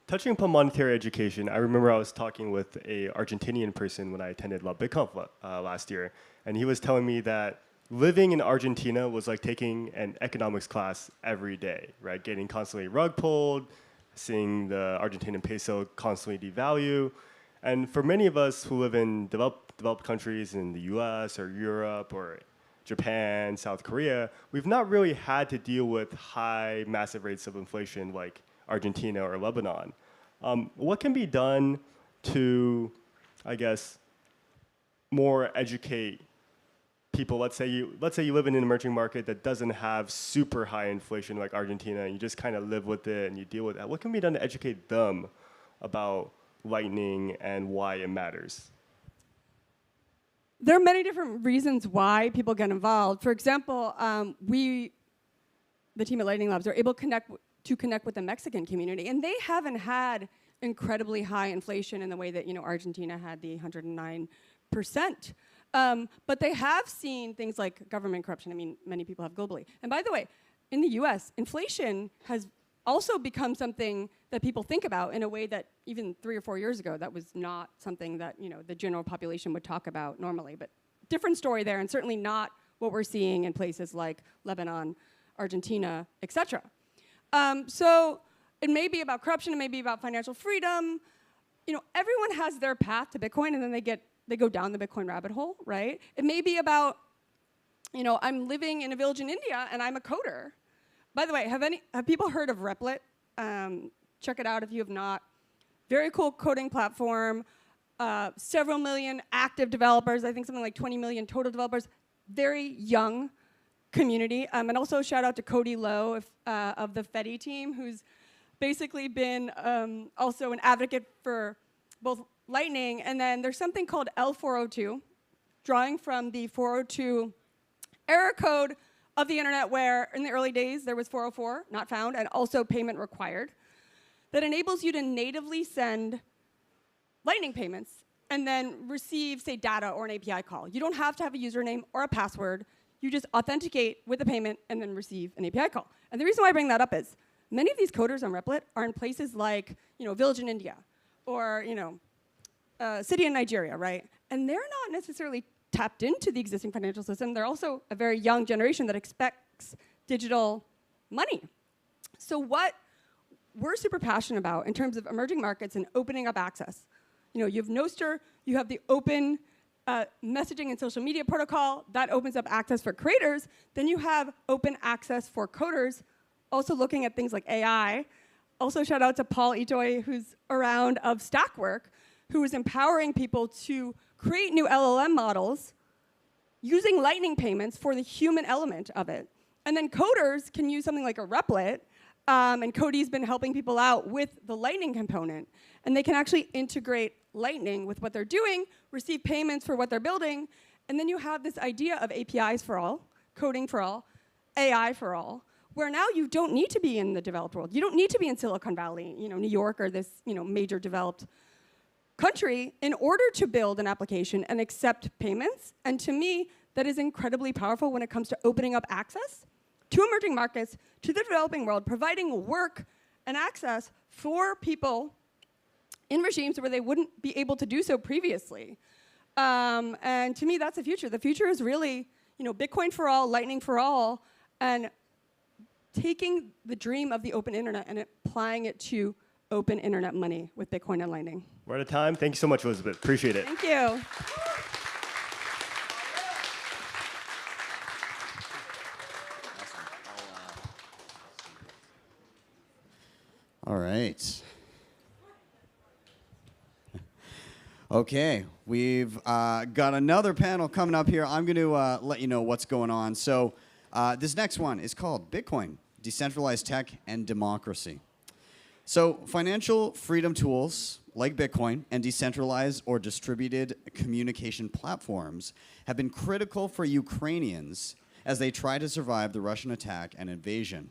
Touching upon monetary education, I remember I was talking with a Argentinian person when I attended La BitConf last year, and he was telling me that living in Argentina was like taking an economics class every day, right? Getting constantly rug pulled, seeing the Argentinian peso constantly devalue. And for many of us who live in developed countries in the US or Europe or Japan, South Korea, we've not really had to deal with high, massive rates of inflation like Argentina or Lebanon. What can be done to, I guess, more educate people? Let's say you live in an emerging market that doesn't have super high inflation like Argentina, and you just kind of live with it and you deal with that. What can be done to educate them about Lightning and why it matters?
There are many different reasons why people get involved. For example, the team at Lightning Labs, are able to connect with the Mexican community, and they haven't had incredibly high inflation in the way that Argentina had the 109%. But they have seen things like government corruption. I mean, many people have globally. And by the way, in the US, inflation has also become something that people think about in a way that even 3 or 4 years ago, that was not something that the general population would talk about normally. But different story there, and certainly not what we're seeing in places like Lebanon, Argentina, etc. So it may be about corruption, it may be about financial freedom. Everyone has their path to Bitcoin, and then they go down the Bitcoin rabbit hole, right? It may be about, I'm living in a village in India and I'm a coder. By the way, have people heard of Replit? Check it out if you have not. Very cool coding platform. Several million active developers. I think something like 20 million total developers. Very young community. And also shout out to Cody Lowe of the Fedi team, who's basically been also an advocate for both Lightning, and then there's something called L402, drawing from the 402 error code of the internet, where in the early days there was 404, not found, and also payment required, that enables you to natively send Lightning payments and then receive, say, data or an API call. You don't have to have a username or a password. You just authenticate with a payment and then receive an API call. And the reason why I bring that up is many of these coders on Replit are in places like, village in India, or city in Nigeria, right? And they're not necessarily tapped into the existing financial system. They're also a very young generation that expects digital money. So what we're super passionate about in terms of emerging markets and opening up access. You have Nostr, you have the open messaging and social media protocol that opens up access for creators. Then you have open access for coders, also looking at things like AI. Also shout out to Paul Itoy, who's around, of Stackwork, who is empowering people to create new LLM models using Lightning payments for the human element of it. And then coders can use something like a Replit, and Cody's been helping people out with the Lightning component. And they can actually integrate Lightning with what they're doing, receive payments for what they're building, and then you have this idea of APIs for all, coding for all, AI for all, where now you don't need to be in the developed world. You don't need to be in Silicon Valley, New York, or this major developed country in order to build an application and accept payments. And to me, that is incredibly powerful when it comes to opening up access to emerging markets, to the developing world, providing work and access for people in regimes where they wouldn't be able to do so previously. And to me, that's the future. The future is really, Bitcoin for all, Lightning for all, and taking the dream of the open internet and applying it to open internet money with Bitcoin and Lightning.
We're out of time. Thank you so much, Elizabeth. Appreciate it.
Thank you.
All right. Okay, we've got another panel coming up here. I'm going to let you know what's going on. So this next one is called Bitcoin, Decentralized Tech and Democracy. So financial freedom tools like Bitcoin and decentralized or distributed communication platforms have been critical for Ukrainians as they try to survive the Russian attack and invasion.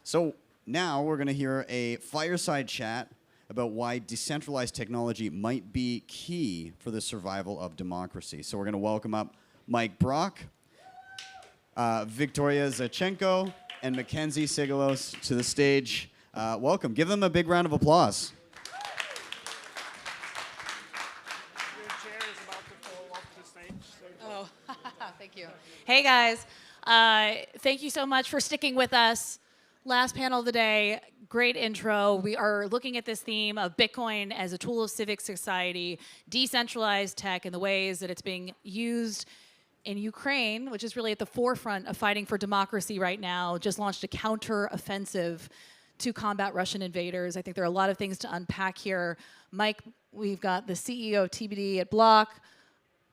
So now we're going to hear a fireside chat about why decentralized technology might be key for the survival of democracy. So we're going to welcome up Mike Brock, Victoria Zachenko, and Mackenzie Sigalos to the stage. Welcome. Give them a big round of applause.
Your chair is about to fall off the stage. So
Oh, thank you. Hey, guys. Thank you so much for sticking with us. Last panel of the day, great intro. We are looking at this theme of Bitcoin as a tool of civic society, decentralized tech, and the ways that it's being used in Ukraine, which is really at the forefront of fighting for democracy right now. Just launched a counter-offensive to combat Russian invaders. I think there are a lot of things to unpack here. Mike, we've got the CEO of TBD at Block,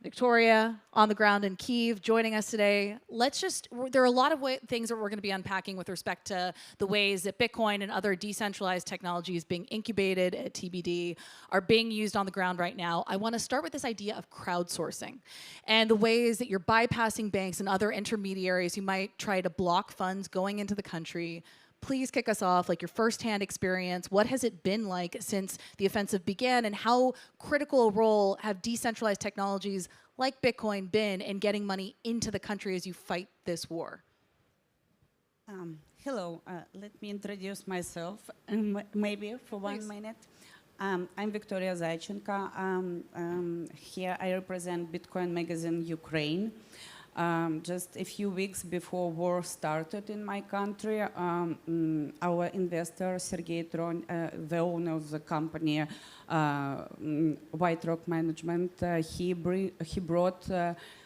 Victoria on the ground in Kyiv joining us today. There are a lot of things that we're going to be unpacking with respect to the ways that Bitcoin and other decentralized technologies being incubated at TBD are being used on the ground right now. I want to start with this idea of crowdsourcing and the ways that you're bypassing banks and other intermediaries who might try to block funds going into the country. Please kick us off, like your firsthand experience. What has it been like since the offensive began, and how critical a role have decentralized technologies like Bitcoin been in getting money into the country as you fight this war?
Hello, let me introduce myself, maybe for 1 minute. I'm Victoria Zachenko. Here I represent Bitcoin Magazine Ukraine. Just a few weeks before war started in my country, our investor, Sergej Kotliar, the owner of the company, White Rock Management, he brought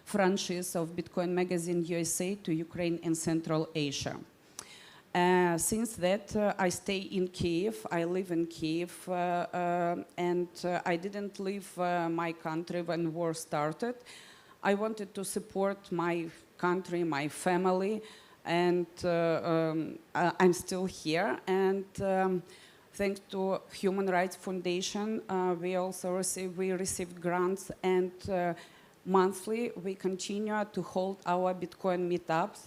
franchise of Bitcoin Magazine USA to Ukraine and Central Asia. Since that, I stay in Kyiv. I live in Kyiv, and I didn't leave my country when war started. I wanted to support my country, my family, and I'm still here. And thanks to Human Rights Foundation, we received grants, and monthly we continue to hold our Bitcoin meetups.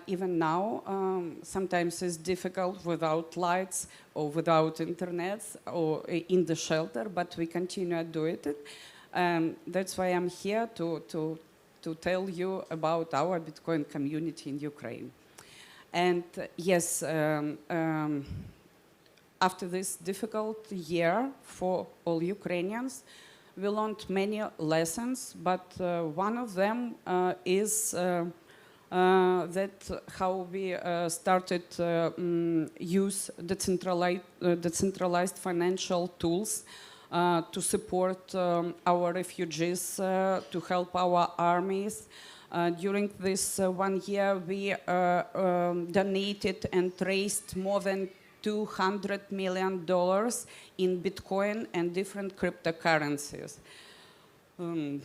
Even now, sometimes it's difficult without lights or without internet or in the shelter, but we continue doing it. That's why I'm here to tell you about our Bitcoin community in Ukraine. And yes, after this difficult year for all Ukrainians, we learned many lessons, but one of them is that how we started use decentralized financial tools to support our refugees, to help our armies. During this 1 year, we donated and raised more than $200 million in Bitcoin and different cryptocurrencies.
And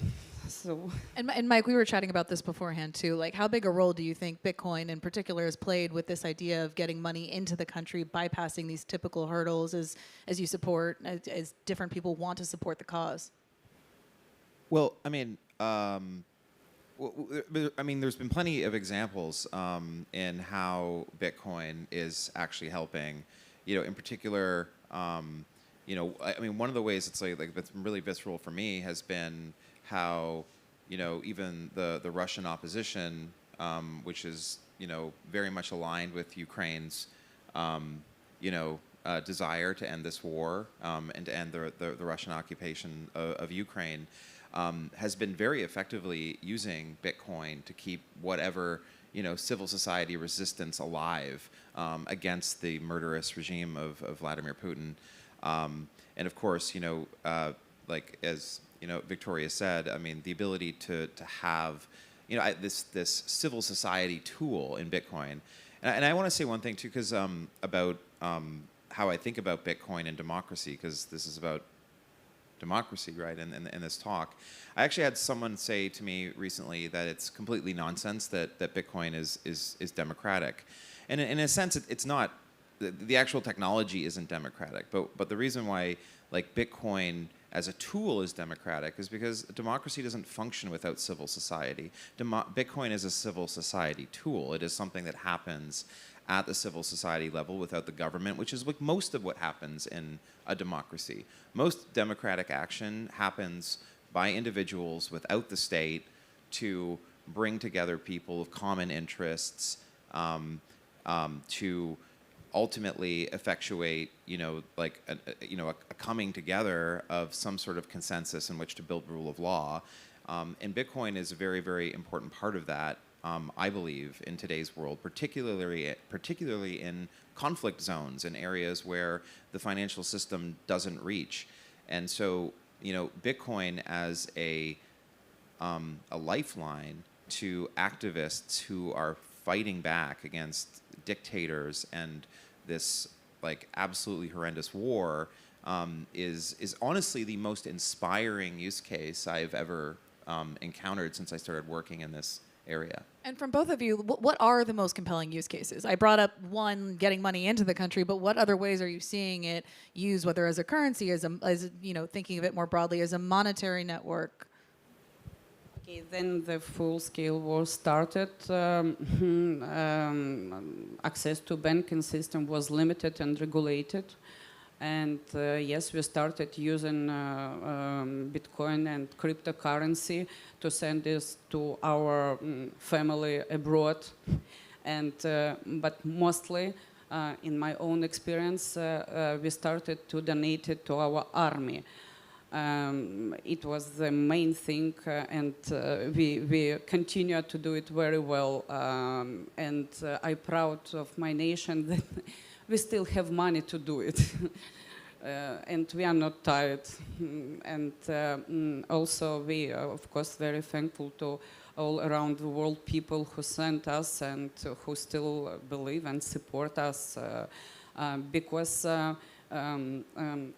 Mike, we were chatting about this beforehand too. Like, how big a role do you think Bitcoin in particular has played with this idea of getting money into the country, bypassing these typical hurdles as you support, as different people want to support the cause?
Well, I mean, there's been plenty of examples in how Bitcoin is actually helping. In particular, one of the ways it's like that's been really visceral for me has been how, even the Russian opposition, which is, very much aligned with Ukraine's, desire to end this war and to end the Russian occupation of Ukraine, has been very effectively using Bitcoin to keep whatever, civil society resistance alive against the murderous regime of Vladimir Putin. And of course, as Victoria said, I mean, the ability to have, this civil society tool in Bitcoin. And I want to say one thing too, because about how I think about Bitcoin and democracy, because this is about democracy, right? In this talk, I actually had someone say to me recently that it's completely nonsense that Bitcoin is democratic, and in a sense, it's not the actual technology isn't democratic. But the reason why like Bitcoin as a tool is democratic is because democracy doesn't function without civil society. Bitcoin is a civil society tool. It is something that happens at the civil society level without the government, which is like most of what happens in a democracy. Most democratic action happens by individuals without the state to bring together people of common interests to ultimately effectuate, like a coming together of some sort of consensus in which to build rule of law. And Bitcoin is a very, very important part of that. I believe, in today's world, particularly in conflict zones, in areas where the financial system doesn't reach. And so, Bitcoin as a lifeline to activists who are fighting back against dictators and this like absolutely horrendous war is honestly the most inspiring use case I've ever encountered since I started working in this area.
And from both of you, what are the most compelling use cases? I brought up one, getting money into the country, but what other ways are you seeing it used, whether as a currency, as thinking of it more broadly, as a monetary network?
Okay, then the full-scale war started. Access to banking system was limited and regulated. And yes, we started using Bitcoin and cryptocurrency to send this to our family abroad. And but mostly, in my own experience, we started to donate it to our army. It was the main thing, and we continue to do it very well. And I'm proud of my nation that we still have money to do it. And we are not tired. And also we are, of course, very thankful to all around the world people who sent us and who still believe and support us. Because I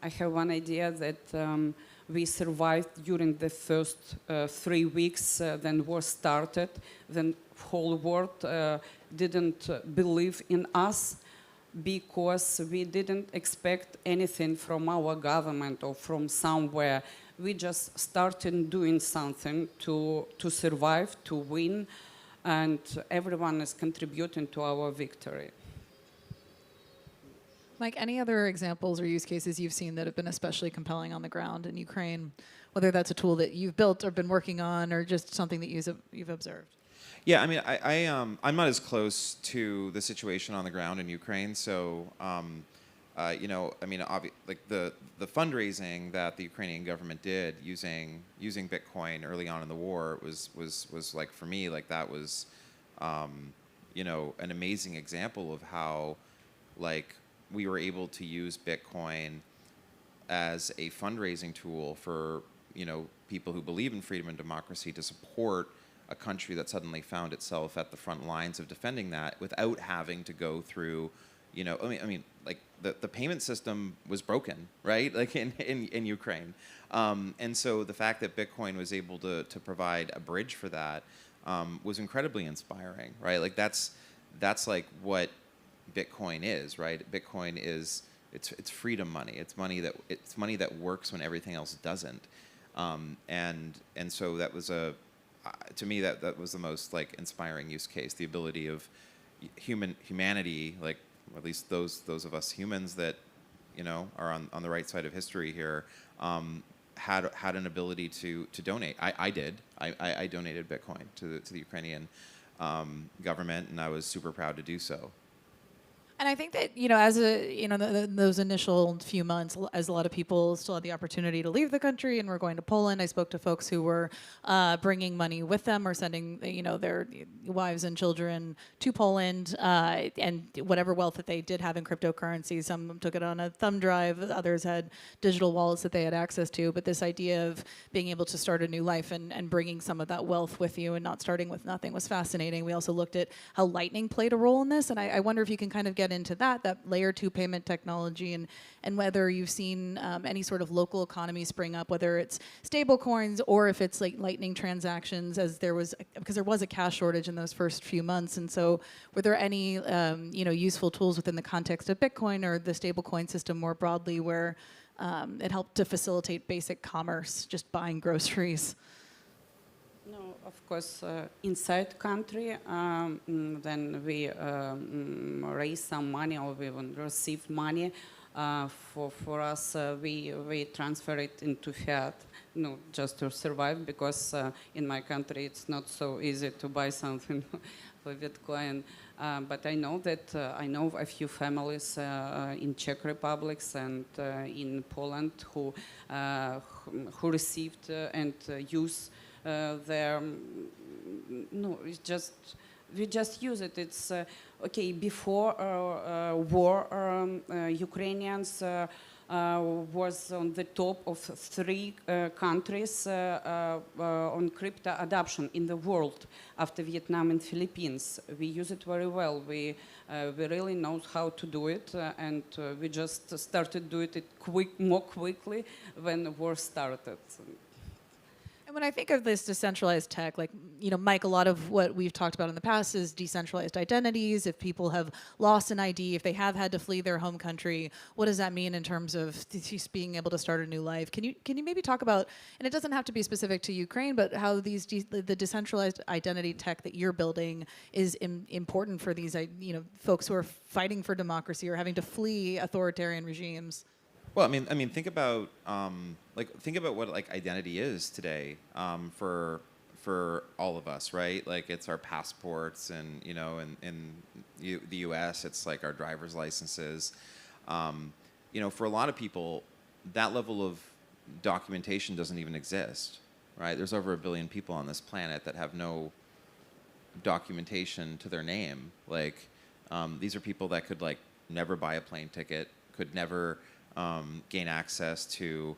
have one idea that we survived during the first 3 weeks, then war started, then whole world didn't believe in us, because we didn't expect anything from our government or from somewhere. We just started doing something to survive, to win, and everyone is contributing to our victory.
Mike, any other examples or use cases you've seen that have been especially compelling on the ground in Ukraine, whether that's a tool that you've built or been working on or just something that you've observed?
Yeah, I mean, I'm not as close to the situation on the ground in Ukraine, so I mean, like the fundraising that the Ukrainian government did using Bitcoin early on in the war was like, for me, like that was an amazing example of how like we were able to use Bitcoin as a fundraising tool for people who believe in freedom and democracy to support a country that suddenly found itself at the front lines of defending that without having to go through, I mean, like the payment system was broken, right? Like in Ukraine. And so the fact that Bitcoin was able to provide a bridge for that was incredibly inspiring, right? Like that's like what Bitcoin is, right? Bitcoin is, it's freedom money. It's money that works when everything else doesn't. And so that was to me, that was the most like inspiring use case, the ability of humanity, like at least those of us humans that are on the right side of history here, had an ability to donate. I did. I donated Bitcoin to the Ukrainian government, and I was super proud to do so.
And I think that, as those initial few months, as a lot of people still had the opportunity to leave the country and were going to Poland, I spoke to folks who were bringing money with them or sending, their wives and children to Poland, and whatever wealth that they did have in cryptocurrency. Some took it on a thumb drive, others had digital wallets that they had access to. But this idea of being able to start a new life and bringing some of that wealth with you and not starting with nothing was fascinating. We also looked at how Lightning played a role in this, and I wonder if you can kind of get get into that layer 2 payment technology, and whether you've seen any sort of local economy spring up, whether it's stable coins or if it's like Lightning transactions, because there was a cash shortage in those first few months. And so were there any useful tools within the context of Bitcoin or the stable coin system more broadly where it helped to facilitate basic commerce, just buying groceries?
No, of course, inside country, then we raise some money or we even receive money. For us, we transfer it into fiat, just to survive, because in my country it's not so easy to buy something for Bitcoin. But I know that I know a few families in Czech Republic and in Poland who received and use their we just use it. It's okay. Before war, Ukrainians was on the top of 3 countries on crypto adoption in the world after Vietnam and Philippines. We use it very well. We really know how to do it, and we just started doing it more quickly when the war started.
And when I think of this decentralized tech, like, Mike, a lot of what we've talked about in the past is decentralized identities. If people have lost an ID, if they have had to flee their home country, what does that mean in terms of just being able to start a new life? Can you maybe talk about, and it doesn't have to be specific to Ukraine, but how the decentralized identity tech that you're building is important for these, folks who are fighting for democracy or having to flee authoritarian regimes?
Well, I mean, think about what identity is today for all of us, right? Like, it's our passports, and in the U.S., it's like our driver's licenses. For a lot of people, that level of documentation doesn't even exist, right? There's over 1 billion people on this planet that have no documentation to their name. Like, these are people that could never buy a plane ticket, could never gain access to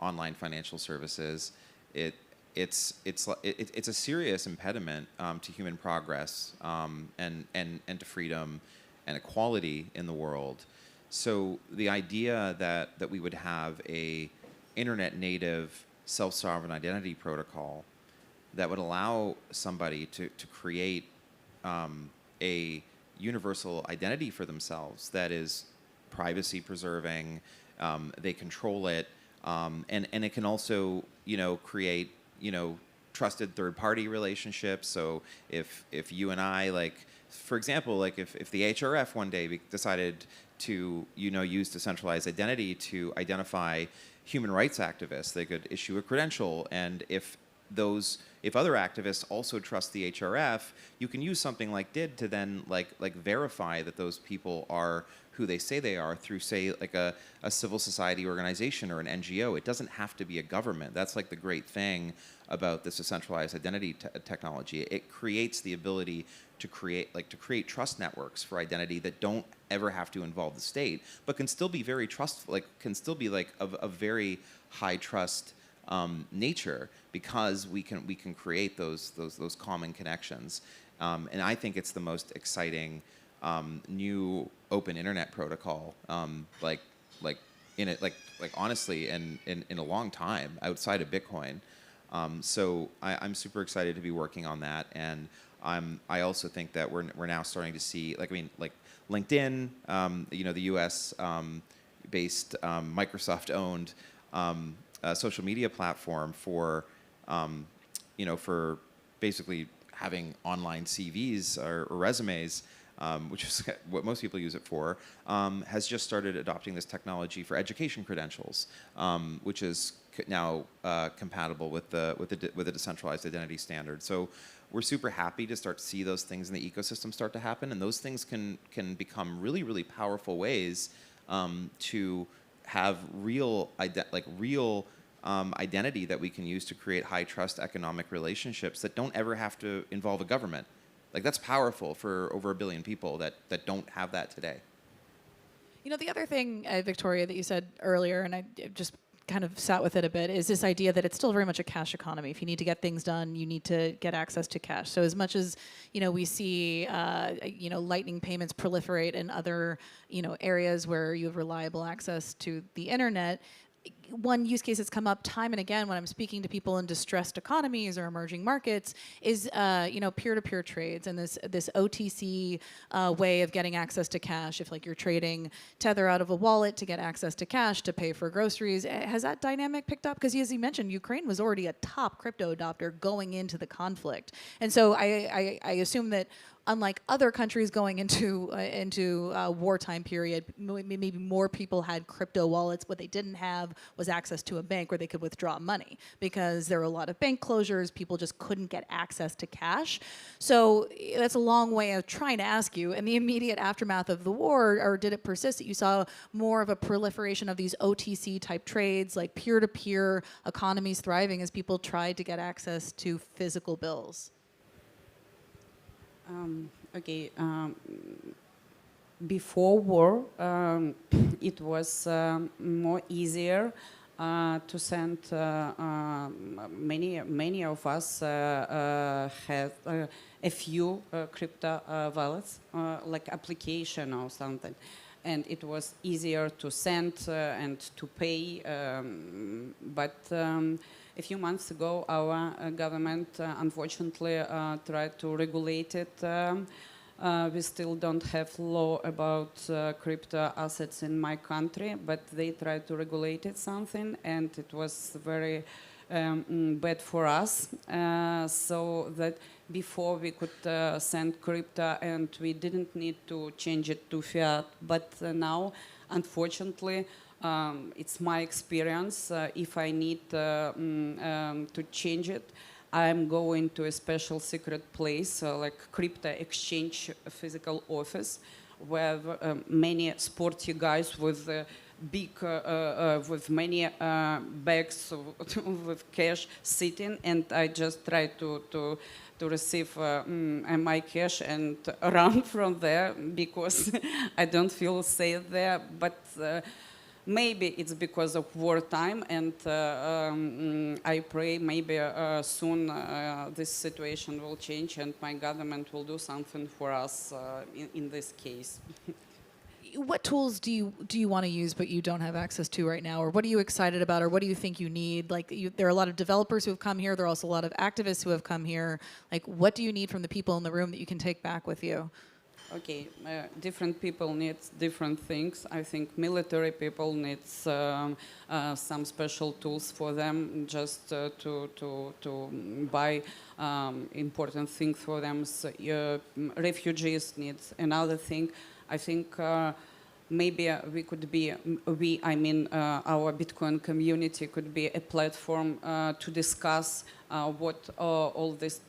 online financial services. It's a serious impediment to human progress and to freedom and equality in the world. So the idea that we would have a internet native self-sovereign identity protocol that would allow somebody to create a universal identity for themselves that is privacy preserving, they control it, and it can also create trusted third party relationships. So if you and I, for example, if the HRF one day decided to use decentralized identity to identify human rights activists, they could issue a credential, and if other activists also trust the HRF, you can use something like DID to then verify that those people are who they say they are through, say, a civil society organization or an NGO. It doesn't have to be a government. That's the great thing about this decentralized identity technology. It creates the ability to create trust networks for identity that don't ever have to involve the state, but can still be very trustful, can still be of a very high trust nature, because we can create those common connections, and I think it's the most exciting new open internet protocol, honestly, in a long time outside of Bitcoin. So I'm super excited to be working on that, and I also think that we're now starting to see LinkedIn, the U.S. based Microsoft owned social media platform for basically having online CVs or resumes, which is what most people use it for, has just started adopting this technology for education credentials, which is now compatible with the decentralized identity standard. So we're super happy to start to see those things in the ecosystem start to happen, and those things can become really, really powerful ways to have real identity that we can use to create high trust economic relationships that don't ever have to involve a government. That's powerful for over 1 billion people that don't have that today.
The other thing, Victoria, that you said earlier, and I just kind of sat with it a bit, is this idea that it's still very much a cash economy. If you need to get things done, you need to get access to cash. So as much as, we see, lightning payments proliferate in other, areas where you have reliable access to the internet, one use case that's come up time and again when I'm speaking to people in distressed economies or emerging markets is, peer-to-peer trades and this OTC way of getting access to cash. If you're trading Tether out of a wallet to get access to cash to pay for groceries, has that dynamic picked up? Because as you mentioned, Ukraine was already a top crypto adopter going into the conflict, and so I assume that, unlike other countries going into wartime period, maybe more people had crypto wallets. What they didn't have was access to a bank where they could withdraw money, because there were a lot of bank closures. People just couldn't get access to cash. So that's a long way of trying to ask you, in the immediate aftermath of the war, or did it persist, that you saw more of a proliferation of these OTC type trades, like peer-to-peer economies thriving as people tried to get access to physical bills?
Before war, it was more easier to send. Many of us had a few crypto wallets, like application or something, and it was easier to send and to pay. But a few months ago, our government, unfortunately, tried to regulate it. We still don't have law about crypto assets in my country, but they tried to regulate it something, and it was very bad for us. So that before we could send crypto, and we didn't need to change it to fiat, but now, unfortunately, it's my experience. If I need to change it, I'm going to a special secret place, like crypto exchange physical office, where many sporty guys with big, with many bags with cash sitting, and I just try to receive my cash and run from there, because I don't feel safe there. But maybe it's because of wartime, and I pray maybe soon this situation will change and my government will do something for us in this case.
What tools do you want to use but you don't have access to right now, or what are you excited about, or what do you think you need? There are a lot of developers who have come here. There are also a lot of activists who have come here. What do you need from the people in the room that you can take back with you?
Okay, different people need different things. I think military people need some special tools for them, just to buy important things for them. So, refugees need another thing. I think maybe we could be, our Bitcoin community could be a platform to discuss what all this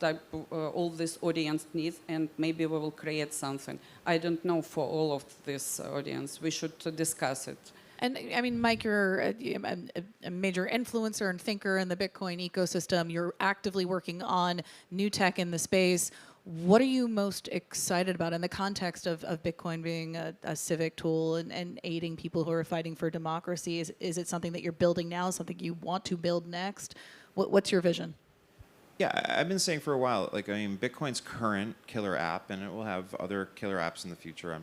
audience needs, and maybe we will create something. I don't know for all of this audience. We should discuss it.
And I mean, Mike, you're a major influencer and thinker in the Bitcoin ecosystem. You're actively working on new tech in the space. What are you most excited about in the context of Bitcoin being a civic tool and aiding people who are fighting for democracy? Is it something that you're building now, something you want to build next? What's your vision?
Yeah, I've been saying for a while, Bitcoin's current killer app, and it will have other killer apps in the future,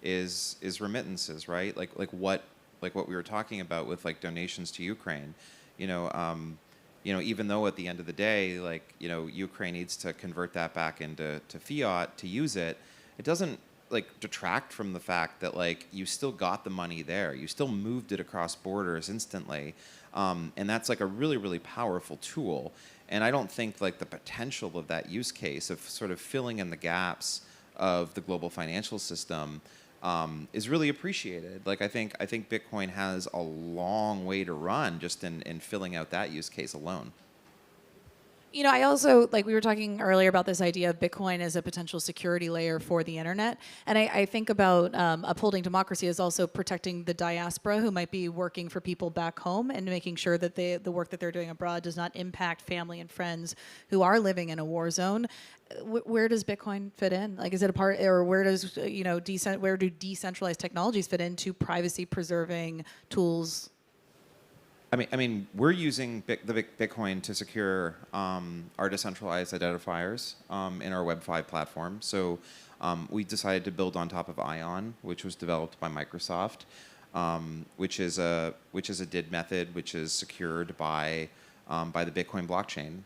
is remittances, right? Like what we were talking about with donations to Ukraine. Even though at the end of the day, Ukraine needs to convert that back into fiat to use it, it doesn't detract from the fact that you still got the money there. You still moved it across borders instantly. And that's a really, really powerful tool. And I don't think the potential of that use case of sort of filling in the gaps of the global financial system is really appreciated. I think Bitcoin has a long way to run just in filling out that use case alone.
I also, we were talking earlier about this idea of Bitcoin as a potential security layer for the internet. And I think about upholding democracy as also protecting the diaspora who might be working for people back home, and making sure that the work that they're doing abroad does not impact family and friends who are living in a war zone. Where does Bitcoin fit in? Is it a part, or where does, where do decentralized technologies fit into privacy preserving tools?
I mean, we're using Bitcoin to secure our decentralized identifiers in our Web5 platform. So we decided to build on top of Ion, which was developed by Microsoft, which is a DID method, which is secured by the Bitcoin blockchain,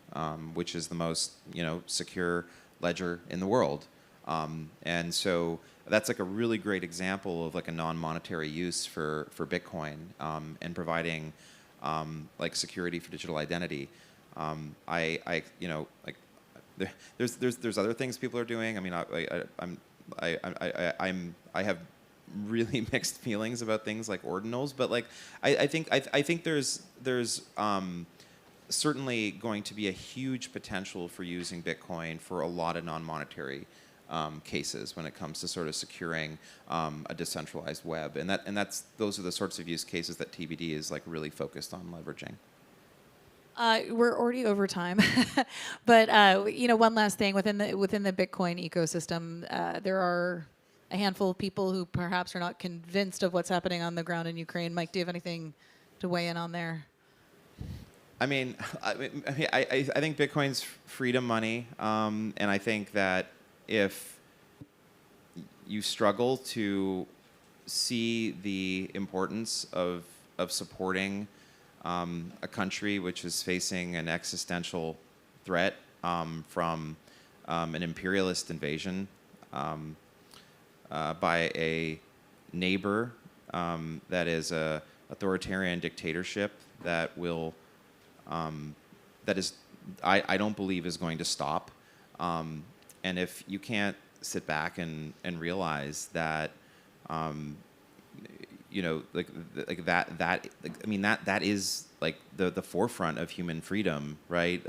which is the most secure ledger in the world. And so that's like a really great example of like a non-monetary use for Bitcoin and providing like security for digital identity. There's other things people are doing. I mean, I have really mixed feelings about things like ordinals, but like I think there's certainly going to be a huge potential for using Bitcoin for a lot of non-monetary cases when it comes to sort of securing a decentralized web, and those are the sorts of use cases that TBD is like really focused on leveraging.
We're already over time, but one last thing within the Bitcoin ecosystem, there are a handful of people who perhaps are not convinced of what's happening on the ground in Ukraine. Mike, do you have anything to weigh in on there?
I think Bitcoin's freedom money, and I think that if you struggle to see the importance of supporting a country which is facing an existential threat from an imperialist invasion by a neighbor that is a authoritarian dictatorship that will I don't believe is going to stop. And if you can't sit back and realize that, that is like the forefront of human freedom, right?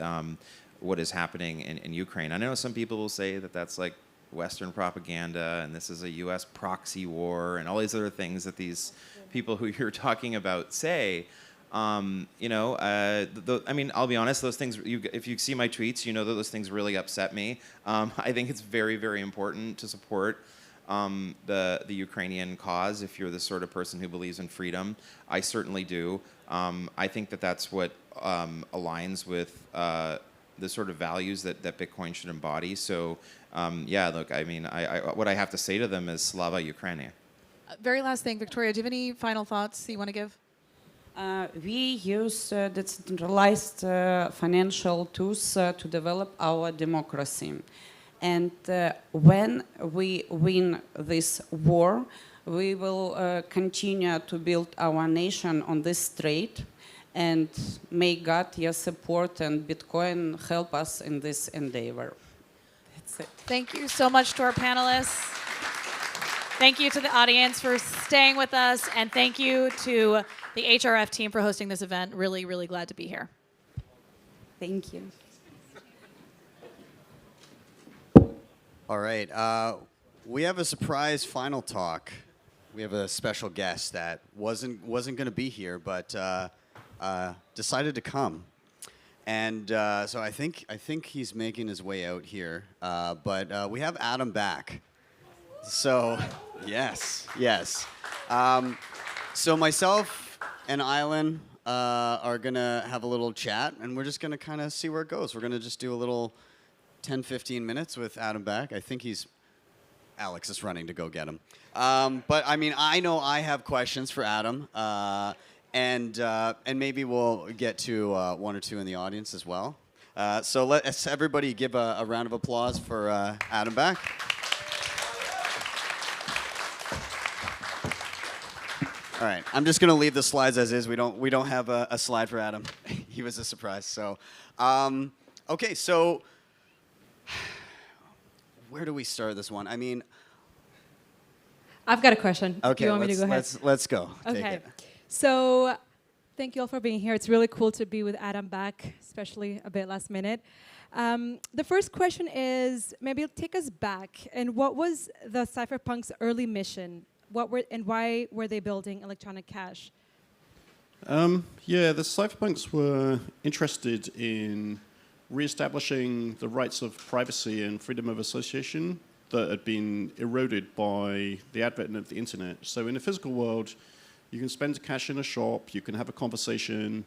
What is happening in Ukraine? I know some people will say that that's like Western propaganda, and this is a U.S. proxy war, and all these other things that these people who you're talking about say. I'll be honest, those things, if you see my tweets, you know that those things really upset me. I think it's very, very important to support the Ukrainian cause if you're the sort of person who believes in freedom. I certainly do. I think that's what aligns with the sort of values that Bitcoin should embody. So, what I have to say to them is Slava Ukraini.
Very last thing, Victoria, do you have any final thoughts you want to give?
We use decentralized financial tools to develop our democracy. And when we win this war, we will continue to build our nation on this strait. And may God, your support and Bitcoin help us in this endeavor. That's it.
Thank you so much to our panelists. Thank you to the audience for staying with us. And thank you to the HRF team for hosting this event. Really, really glad to be here.
Thank you.
All right. We have a surprise final talk. We have a special guest that wasn't going to be here, but decided to come. And so I think he's making his way out here. But we have Adam back. So yes. So myself and Island are going to have a little chat, and we're just going to kind of see where it goes. We're going to just do a little 10, 15 minutes with Adam back. I think Alex is running to go get him. But, I mean, I know I have questions for Adam, and maybe we'll get to one or two in the audience as well. So let's everybody give a round of applause for Adam back. All right, I'm just going to leave the slides as is. We don't have a slide for Adam. He was a surprise. So, okay, so where do we start this one? I mean,
I've got a question.
Okay,
do you want me to go ahead?
Let's go.
Okay.
Take it.
So, thank you all for being here. It's really cool to be with Adam back, especially a bit last minute. The first question is, maybe take us back. And what was the Cypherpunk's early mission? Why were they building electronic cash?
The Cypherpunks were interested in re-establishing the rights of privacy and freedom of association that had been eroded by the advent of the internet. So in the physical world, you can spend cash in a shop, you can have a conversation,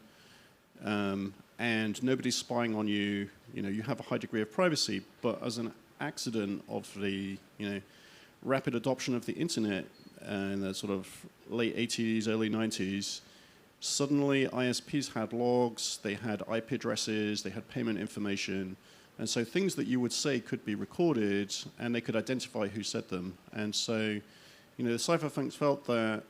and nobody's spying on you. You know, you have a high degree of privacy, but as an accident of the, you know, rapid adoption of the internet in the sort of late 80s, early 90s, suddenly ISPs had logs, they had IP addresses, they had payment information, and so things that you would say could be recorded, and they could identify who said them. And so, you know, the cypherpunks felt that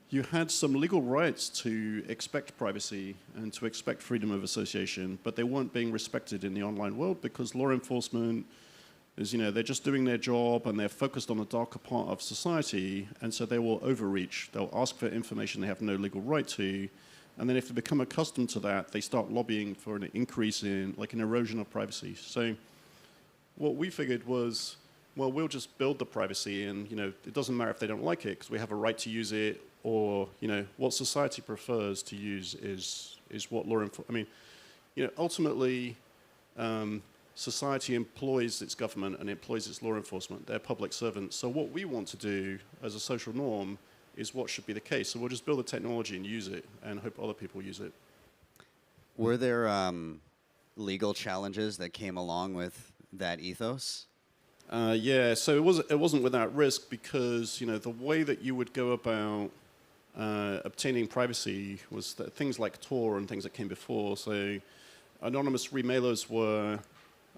you had some legal rights to expect privacy and to expect freedom of association, but they weren't being respected in the online world because law enforcement is, you know, they're just doing their job and they're focused on the darker part of society, and so they will overreach. They'll ask for information they have no legal right to, and then if they become accustomed to that, they start lobbying for an increase in, like, an erosion of privacy. So what we figured was, well, we'll just build the privacy, and, you know, it doesn't matter if they don't like it because we have a right to use it, or, you know, what society prefers to use is what law enforcement. I mean, you know, ultimately, society employs its government and employs its law enforcement. They're public servants. So what we want to do as a social norm is what should be the case. So we'll just build the technology and use it and hope other people use it.
Were there legal challenges that came along with that ethos?
Yeah, so it wasn't without risk because, you know, the way that you would go about obtaining privacy was that things like Tor and things that came before. So anonymous remailers were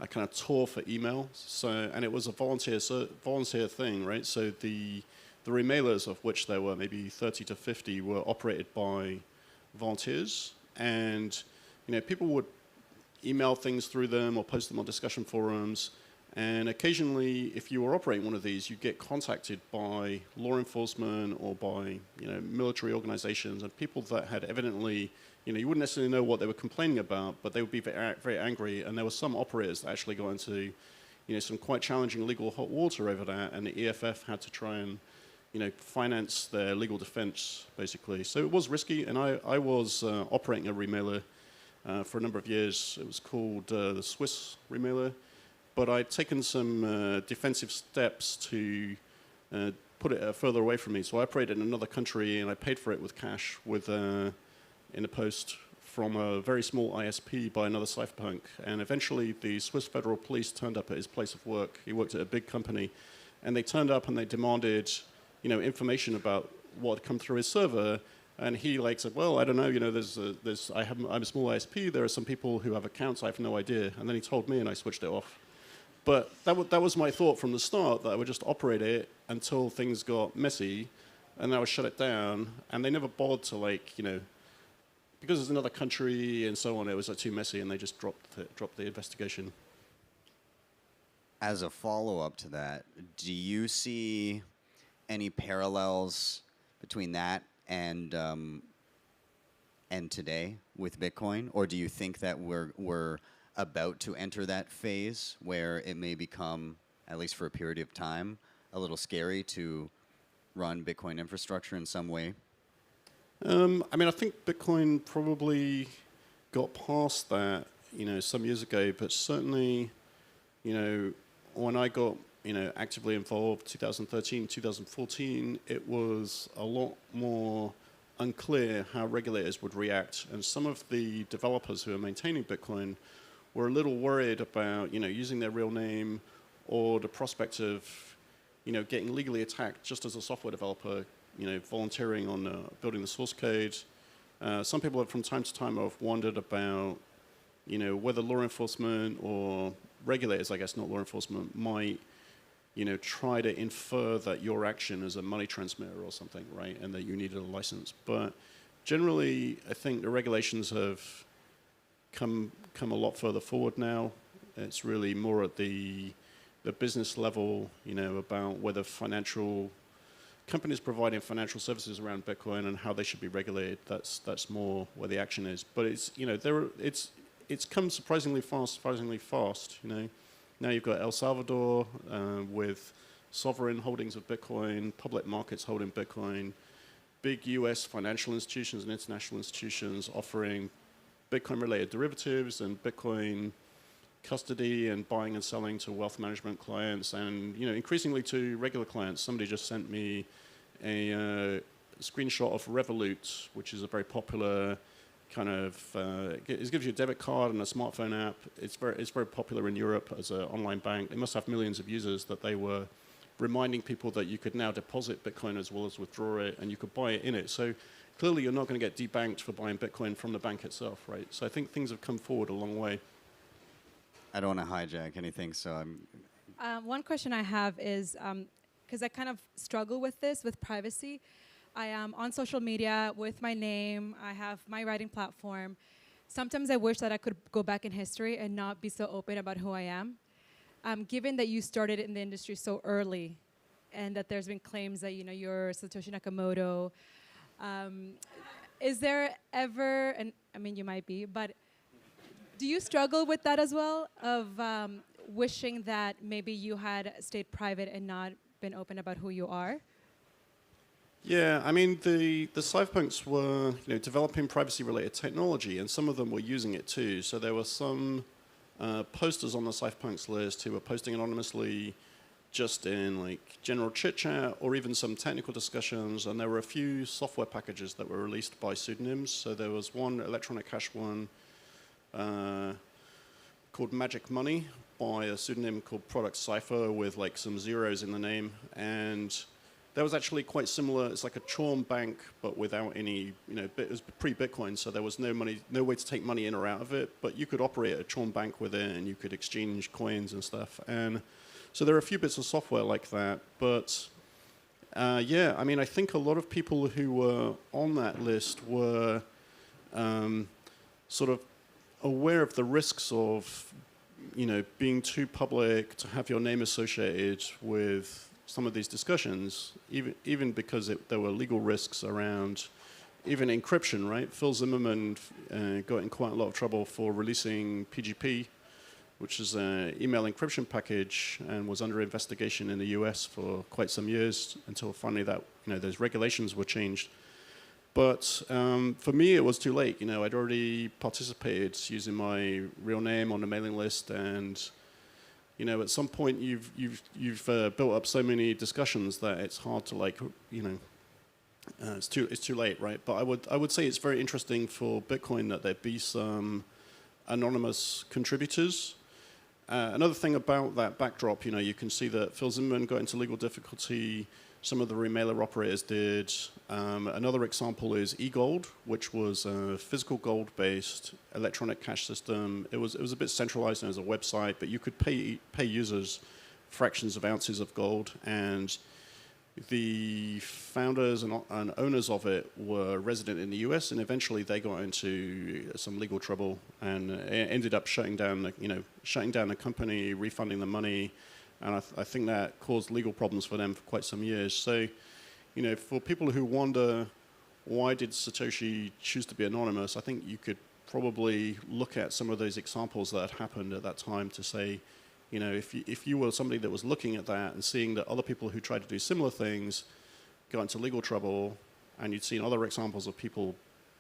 a kind of Tor for email. So, and it was a volunteer thing, right? So the remailers, of which there were maybe 30 to 50, were operated by volunteers, and, you know, people would email things through them or post them on discussion forums. And occasionally, if you were operating one of these, you'd get contacted by law enforcement or by, you know, military organizations and people that had evidently, you know, you wouldn't necessarily know what they were complaining about, but they would be very, very angry. And there were some operators that actually got into, you know, some quite challenging legal hot water over that, and the EFF had to try and, you know, finance their legal defense, basically. So it was risky, and I was operating a remailer for a number of years. It was called the Swiss remailer. But I'd taken some defensive steps to put it further away from me. So I operated in another country, and I paid for it with cash in a post from a very small ISP by another cypherpunk. And eventually, the Swiss Federal Police turned up at his place of work. He worked at a big company. And they turned up, and they demanded, you know, information about what had come through his server. And he, like, said, well, I don't know, you know, I'm a small ISP. There are some people who have accounts. I have no idea. And then he told me, and I switched it off. But that was my thought from the start, that I would just operate it until things got messy, and I would shut it down. And they never bothered to, like, you know, because it's another country and so on, it was too messy, and they just dropped the investigation.
As a follow-up to that, do you see any parallels between that and today with Bitcoin, or do you think that we're about to enter that phase where it may become, at least for a period of time, a little scary to run Bitcoin infrastructure in some way?
I mean, I think Bitcoin probably got past that, you know, some years ago, but certainly, you know, when I got, you know, actively involved 2013, 2014, it was a lot more unclear how regulators would react. And some of the developers who are maintaining Bitcoin were a little worried about, you know, using their real name or the prospect of, you know, getting legally attacked just as a software developer, you know, volunteering on building the source code. Some people have, from time to time, have wondered about, you know, whether law enforcement or regulators, I guess, not law enforcement, might, you know, try to infer that your action is a money transmitter or something, right, and that you needed a license. But generally, I think the regulations have come a lot further forward now. It's really more at the business level, you know, about whether companies providing financial services around Bitcoin and how they should be regulated. That's more where the action is. But it's, you know, it's come surprisingly fast. You know, now you've got El Salvador with sovereign holdings of Bitcoin, public markets holding Bitcoin, big U.S. financial institutions and international institutions offering Bitcoin-related derivatives and Bitcoin custody and buying and selling to wealth management clients, and, you know, increasingly to regular clients. Somebody just sent me a screenshot of Revolut, which is a very popular kind of, it gives you a debit card and a smartphone app. It's very popular in Europe as an online bank. They must have millions of users that they were reminding people that you could now deposit Bitcoin as well as withdraw it, and you could buy it in it. So clearly you're not going to get debanked for buying Bitcoin from the bank itself, right? So I think things have come forward a long way.
I don't want to hijack anything, so I'm...
One question I have is, because I kind of struggle with this, with privacy. I am on social media with my name. I have my writing platform. Sometimes I wish that I could go back in history and not be so open about who I am. Given that you started in the industry so early, and that there's been claims that you're Satoshi Nakamoto, is there ever, and I mean you might be, but do you struggle with that as well, of wishing that maybe you had stayed private and not been open about who you are?
Yeah, I mean, the cypherpunks were developing privacy-related technology, and some of them were using it too. So there were some posters on the cypherpunks list who were posting anonymously just in like general chit-chat or even some technical discussions, and there were a few software packages that were released by pseudonyms. So there was one electronic cash one called Magic Money by a pseudonym called Product Cipher with like some zeros in the name, and that was actually quite similar. It's like a Chorm bank, but without any, it was pre-Bitcoin, so there was no way to take money in or out of it, but you could operate a Chorm bank with it, and you could exchange coins and stuff. And so there are a few bits of software like that, but yeah, I mean, I think a lot of people who were on that list were sort of aware of the risks of, being too public, to have your name associated with some of these discussions, even because there were legal risks around even encryption, right? Phil Zimmerman got in quite a lot of trouble for releasing PGP, which is an email encryption package, and was under investigation in the US for quite some years until finally that, those regulations were changed. But for me, it was too late. I'd already participated using my real name on the mailing list, and at some point you've built up so many discussions that it's hard to it's too late, right? But I would say it's very interesting for Bitcoin that there be some anonymous contributors. Another thing about that backdrop, you can see that Phil Zimmerman got into legal difficulty. Some of the remailer operators did. Another example is eGold, which was a physical gold-based electronic cash system. It was a bit centralized as a website, but you could pay users fractions of ounces of gold, and the founders and owners of it were resident in the US, and eventually they got into some legal trouble and ended up shutting down the company, refunding the money. And I think that caused legal problems for them for quite some years. So, for people who wonder why did Satoshi choose to be anonymous, I think you could probably look at some of those examples that had happened at that time to say, if you were somebody that was looking at that and seeing that other people who tried to do similar things got into legal trouble, and you'd seen other examples of people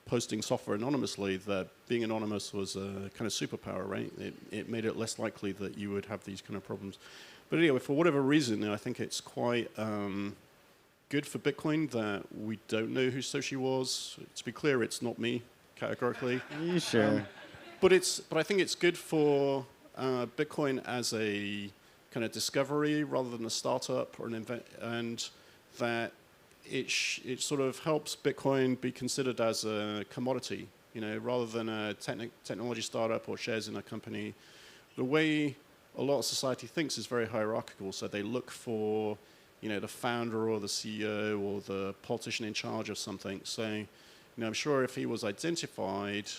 posting software anonymously, that being anonymous was a kind of superpower, right? It made it less likely that you would have these kind of problems. But anyway, for whatever reason, I think it's quite good for Bitcoin that we don't know who Satoshi was. To be clear, it's not me, categorically.
Are you sure?
But I think it's good for Bitcoin as a kind of discovery rather than a startup or an event, and that it sort of helps Bitcoin be considered as a commodity, rather than a technology startup or shares in a company. The way a lot of society thinks is very hierarchical, so they look for, the founder or the CEO or the politician in charge of something. So, I'm sure if he was identified,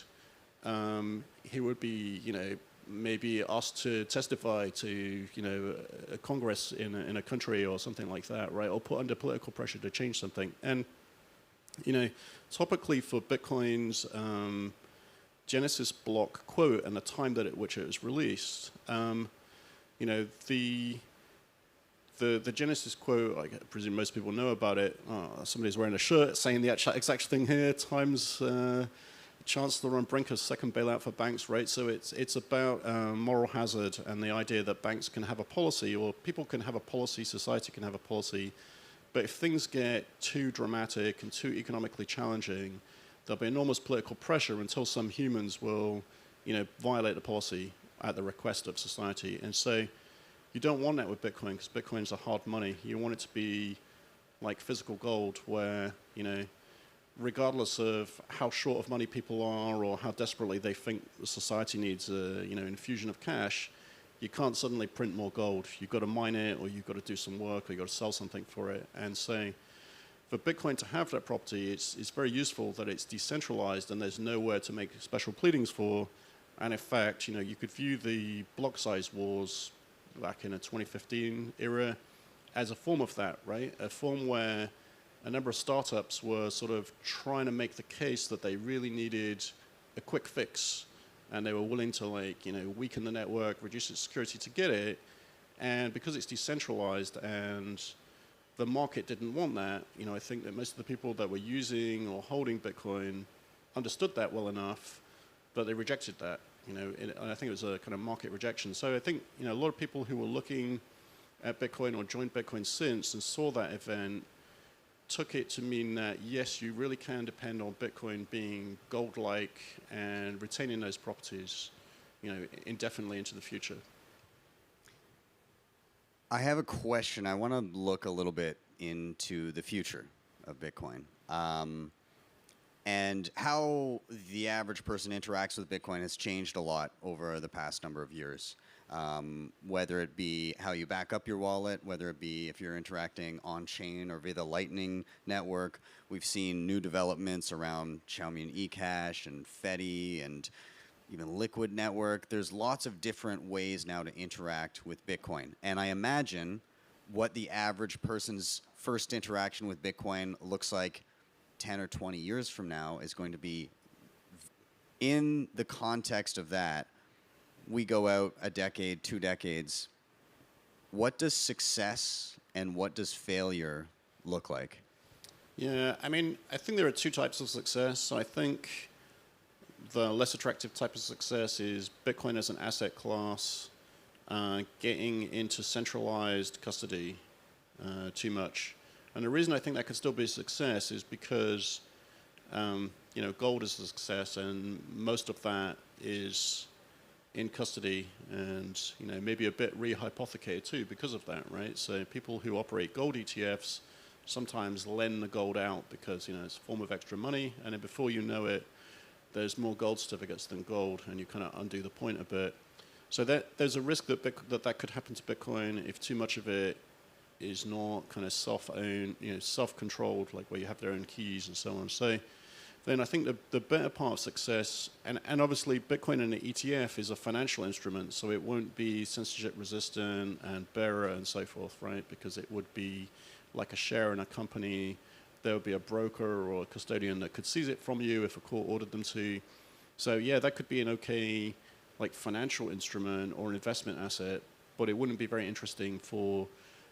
he would be, maybe asked to testify to, a Congress in a country or something like that, right? Or put under political pressure to change something. And, topically for Bitcoin's Genesis block quote and the time which it was released, the Genesis quote, I presume most people know about it. Somebody's wearing a shirt saying the exact thing here, times Chancellor on brink of second bailout for banks, right? So it's about moral hazard and the idea that banks can have a policy, or people can have a policy, society can have a policy But if things get too dramatic and too economically challenging, there'll be enormous political pressure until some humans will, violate the policy at the request of society. And so you don't want that with Bitcoin, because Bitcoin's a hard money. You want it to be like physical gold, where, regardless of how short of money people are or how desperately they think the society needs a, infusion of cash, you can't suddenly print more gold. You've got to mine it, or you've got to do some work, or you've got to sell something for it. And so for Bitcoin to have that property, it's very useful that it's decentralized and there's nowhere to make special pleadings for. And in fact, you could view the block size wars back in the 2015 era as a form of that, right? A form where a number of startups were sort of trying to make the case that they really needed a quick fix, and they were willing to weaken the network, reduce its security to get it. And because it's decentralized and the market didn't want that, I think that most of the people that were using or holding Bitcoin understood that well enough, but they rejected that. And I think it was a kind of market rejection. So I think a lot of people who were looking at Bitcoin or joined Bitcoin since and saw that event took it to mean that, yes, you really can depend on Bitcoin being gold-like and retaining those properties, indefinitely into the future.
I have a question. I want to look a little bit into the future of Bitcoin. And how the average person interacts with Bitcoin has changed a lot over the past number of years. Whether it be how you back up your wallet, whether it be if you're interacting on-chain or via the Lightning Network. We've seen new developments around Xiaomi and eCash and Fedi and even Liquid Network. There's lots of different ways now to interact with Bitcoin. And I imagine what the average person's first interaction with Bitcoin looks like 10 or 20 years from now is going to be, in the context of that, we go out a decade, 2 decades. What does success and what does failure look like?
Yeah, I think there are 2 types of success. So I think the less attractive type of success is Bitcoin as an asset class getting into centralized custody too much. And the reason I think that could still be a success is because, gold is a success, and most of that is in custody, and maybe a bit rehypothecated too because of that, right? So people who operate gold ETFs sometimes lend the gold out because it's a form of extra money, and then before you know it, there's more gold certificates than gold, and you kind of undo the point a bit. So there's a risk that that could happen to Bitcoin if too much of it is not kind of self-owned, self-controlled, like where you have their own keys and so on. So then I think the better part of success, and obviously Bitcoin in the ETF is a financial instrument, so it won't be censorship resistant and bearer and so forth, right? Because it would be like a share in a company. There would be a broker or a custodian that could seize it from you if a court ordered them to. So yeah, that could be an okay financial instrument or an investment asset, but it wouldn't be very interesting for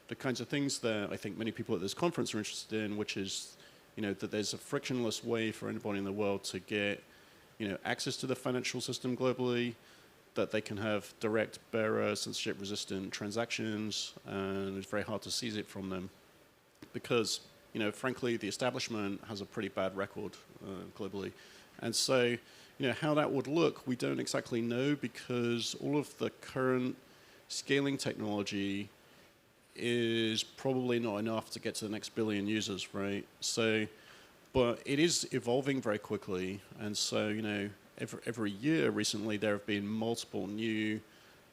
the kinds of things that I think many people at this conference are interested in, which is, that there's a frictionless way for anybody in the world to get, access to the financial system globally, that they can have direct bearer, censorship-resistant transactions, and it's very hard to seize it from them. Because, frankly, the establishment has a pretty bad record globally. And so, how that would look, we don't exactly know, because all of the current scaling technology is probably not enough to get to the next billion users, right? So, but it is evolving very quickly, and so every year recently there have been multiple new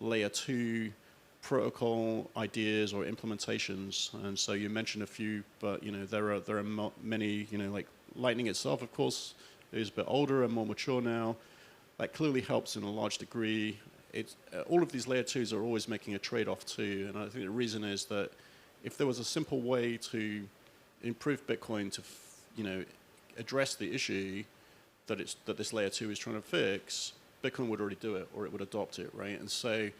layer 2 protocol ideas or implementations, and so you mentioned a few, but there are many. Like Lightning itself, of course, is a bit older and more mature now. That clearly helps in a large degree. All of these layer 2s are always making a trade-off too, and I think the reason is that if there was a simple way to improve Bitcoin to, address the issue that this layer 2 is trying to fix, Bitcoin would already do it, or it would adopt it, right? And so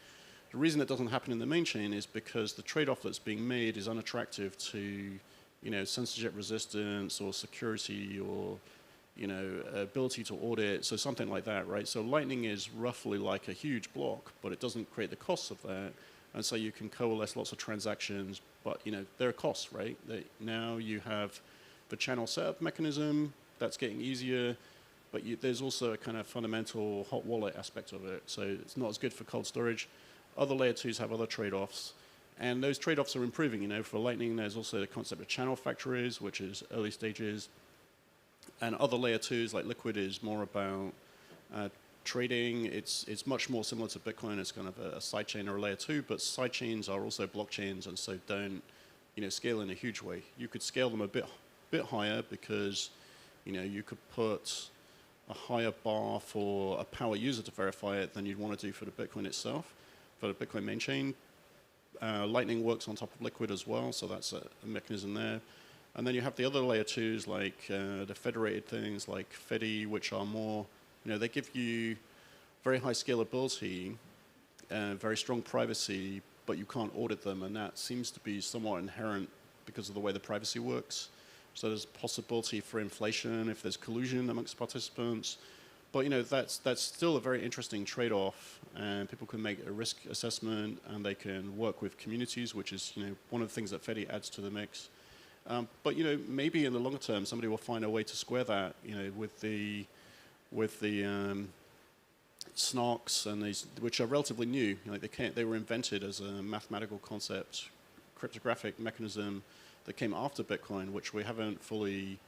the reason it doesn't happen in the main chain is because the trade-off that's being made is unattractive to, censorship resistance or security or ability to audit, so something like that, right? So Lightning is roughly like a huge block, but it doesn't create the costs of that, and so you can coalesce lots of transactions, But there are costs, right? Now you have the channel setup mechanism that's getting easier, but there's also a kind of fundamental hot wallet aspect of it. So it's not as good for cold storage. Other layer 2s have other trade-offs, and those trade-offs are improving. For Lightning, there's also the concept of channel factories, which is early stages, and other layer 2s like Liquid is more about trading. It's much more similar to Bitcoin. It's kind of a sidechain or a layer 2, but sidechains are also blockchains, and so don't scale in a huge way. You could scale them a bit higher because you could put a higher bar for a power user to verify it than you'd want to do for the Bitcoin itself, for the Bitcoin main chain. Lightning works on top of Liquid as well, so that's a mechanism there. And then you have the other layer 2s like the federated things like Fedi, which are more, they give you very high scalability, very strong privacy, but you can't audit them, and that seems to be somewhat inherent because of the way the privacy works. So there's possibility for inflation if there's collusion amongst participants. But that's still a very interesting trade-off, and people can make a risk assessment, and they can work with communities, which is one of the things that Fedi adds to the mix. But maybe in the longer term, somebody will find a way to square that, with the SNARKs and these, which are relatively new. They were invented as a mathematical concept, cryptographic mechanism that came after Bitcoin, which we haven't fully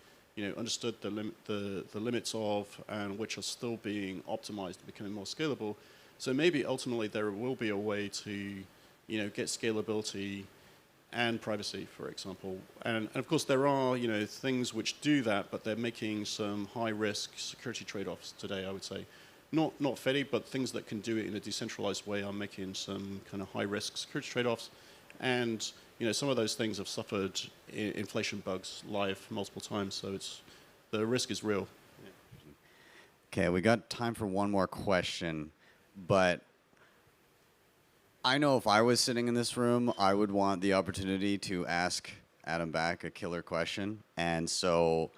understood the limits of, and which are still being optimized and becoming more scalable. So maybe ultimately there will be a way to get scalability and privacy, for example. And of course there are things which do that, but they're making some high-risk security trade-offs today, I would say. Not Fedi, but things that can do it in a decentralized way are making some kind of high-risk security trade-offs. And some of those things have suffered inflation bugs live multiple times, so the risk is real.
Okay, we got time for one more question, but I know if I was sitting in this room, I would want the opportunity to ask Adam Back a killer question. And so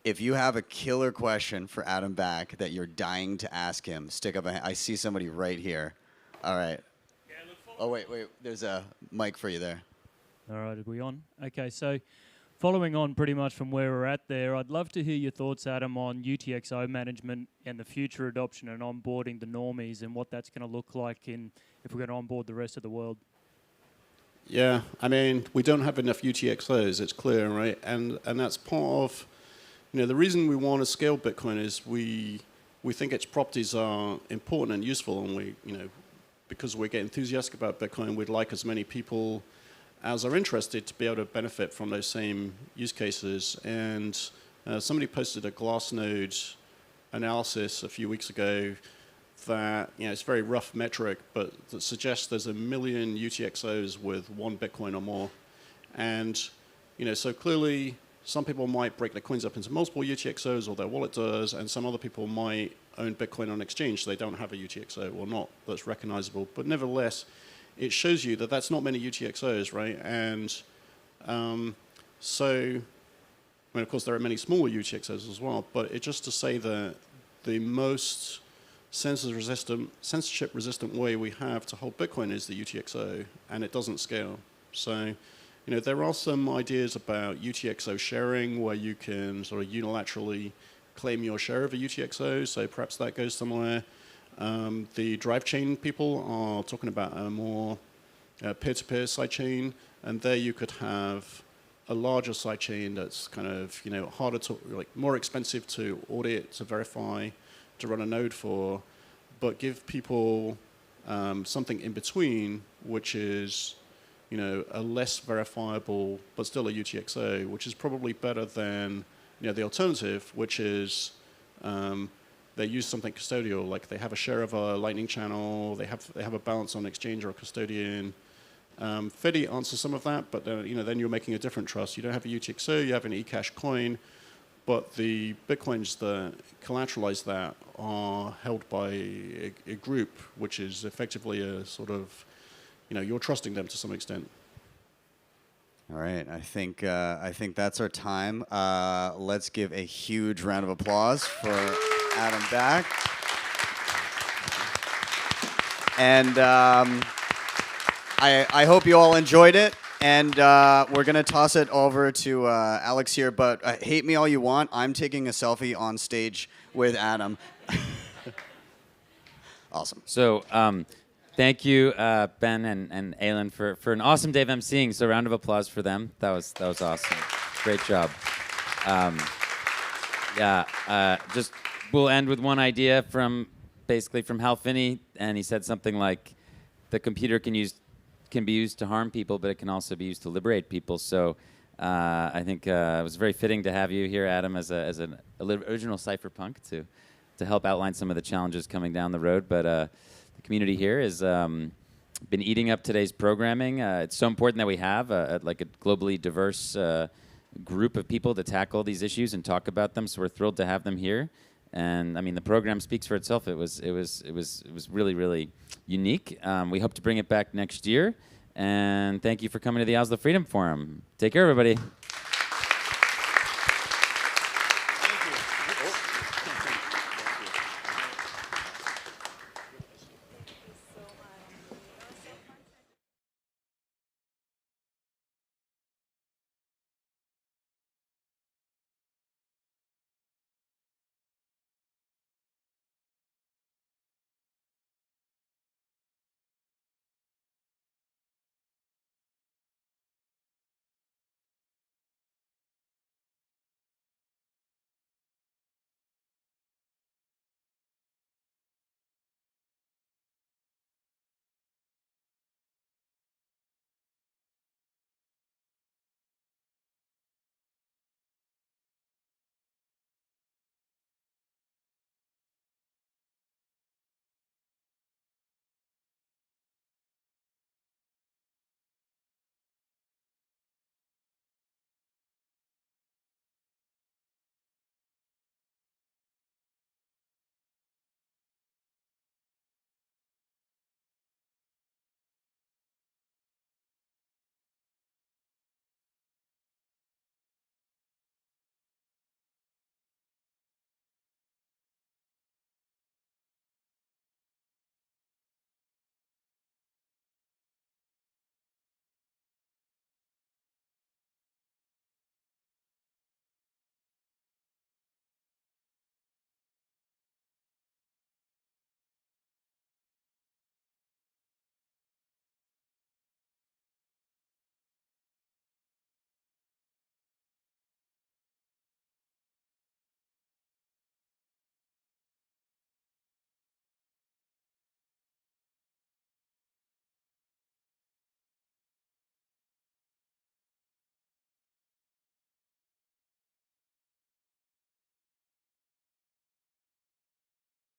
if you have a killer question for Adam Back that you're dying to ask him, stick up a hand. I see somebody right here. All right. Oh, wait. There's a mic for you there.
All right, are we on? Okay, so following on pretty much from where we're at there, I'd love to hear your thoughts, Adam, on UTXO management and the future adoption and onboarding the normies and what that's going to look like if we're going to onboard the rest of the world.
Yeah, I mean, we don't have enough UTXOs, it's clear, right? And that's part of, the reason we want to scale Bitcoin is we think its properties are important and useful, and because we get enthusiastic about Bitcoin, we'd like as many people as are interested to be able to benefit from those same use cases. And somebody posted a Glassnode analysis a few weeks ago that, it's a very rough metric, but that suggests there's 1 million UTXOs with 1 Bitcoin or more. And, so clearly some people might break their coins up into multiple UTXOs, or their wallet does, and some other people might own Bitcoin on exchange, so they don't have a UTXO or not that's recognizable. But nevertheless, it shows you that that's not many UTXOs, right? And of course, there are many smaller UTXOs as well, but it's just to say that the most censorship-resistant way we have to hold Bitcoin is the UTXO, and it doesn't scale. So, there are some ideas about UTXO sharing where you can sort of unilaterally claim your share of a UTXO, so perhaps that goes somewhere. The drive chain people are talking about a more peer-to-peer sidechain, and there you could have a larger sidechain that's kind of harder to, more expensive to audit, to verify, to run a node for, but give people something in between, which is a less verifiable but still a UTXO, which is probably better than the alternative, which is they use something custodial, like they have a share of a Lightning channel, they have a balance on exchange or a custodian. Fedi answers some of that, but then you're making a different trust. You don't have a UTXO, you have an eCash coin, but the Bitcoins that collateralize that are held by a group, which is effectively a sort of, you're trusting them to some extent.
All right, I think that's our time. Let's give a huge round of applause for Adam Back. And I hope you all enjoyed it. And we're going to toss it over to Alex here, but hate me all you want. I'm taking a selfie on stage with Adam. Awesome.
So thank you, Ben and Aylin, for an awesome day of emceeing. So round of applause for them. That was awesome. Great job. Just we'll end with one idea from Hal Finney, and he said something like, the computer can be used to harm people, but it can also be used to liberate people. So I think it was very fitting to have you here, Adam, as an original Cypherpunk to help outline some of the challenges coming down the road. But the community here has been eating up today's programming. It's so important that we have a globally diverse group of people to tackle these issues and talk about them. So we're thrilled to have them here. And I mean, the program speaks for itself. It was really, really unique. We hope to bring it back next year. And thank you for coming to the Oslo Freedom Forum. Take care, everybody.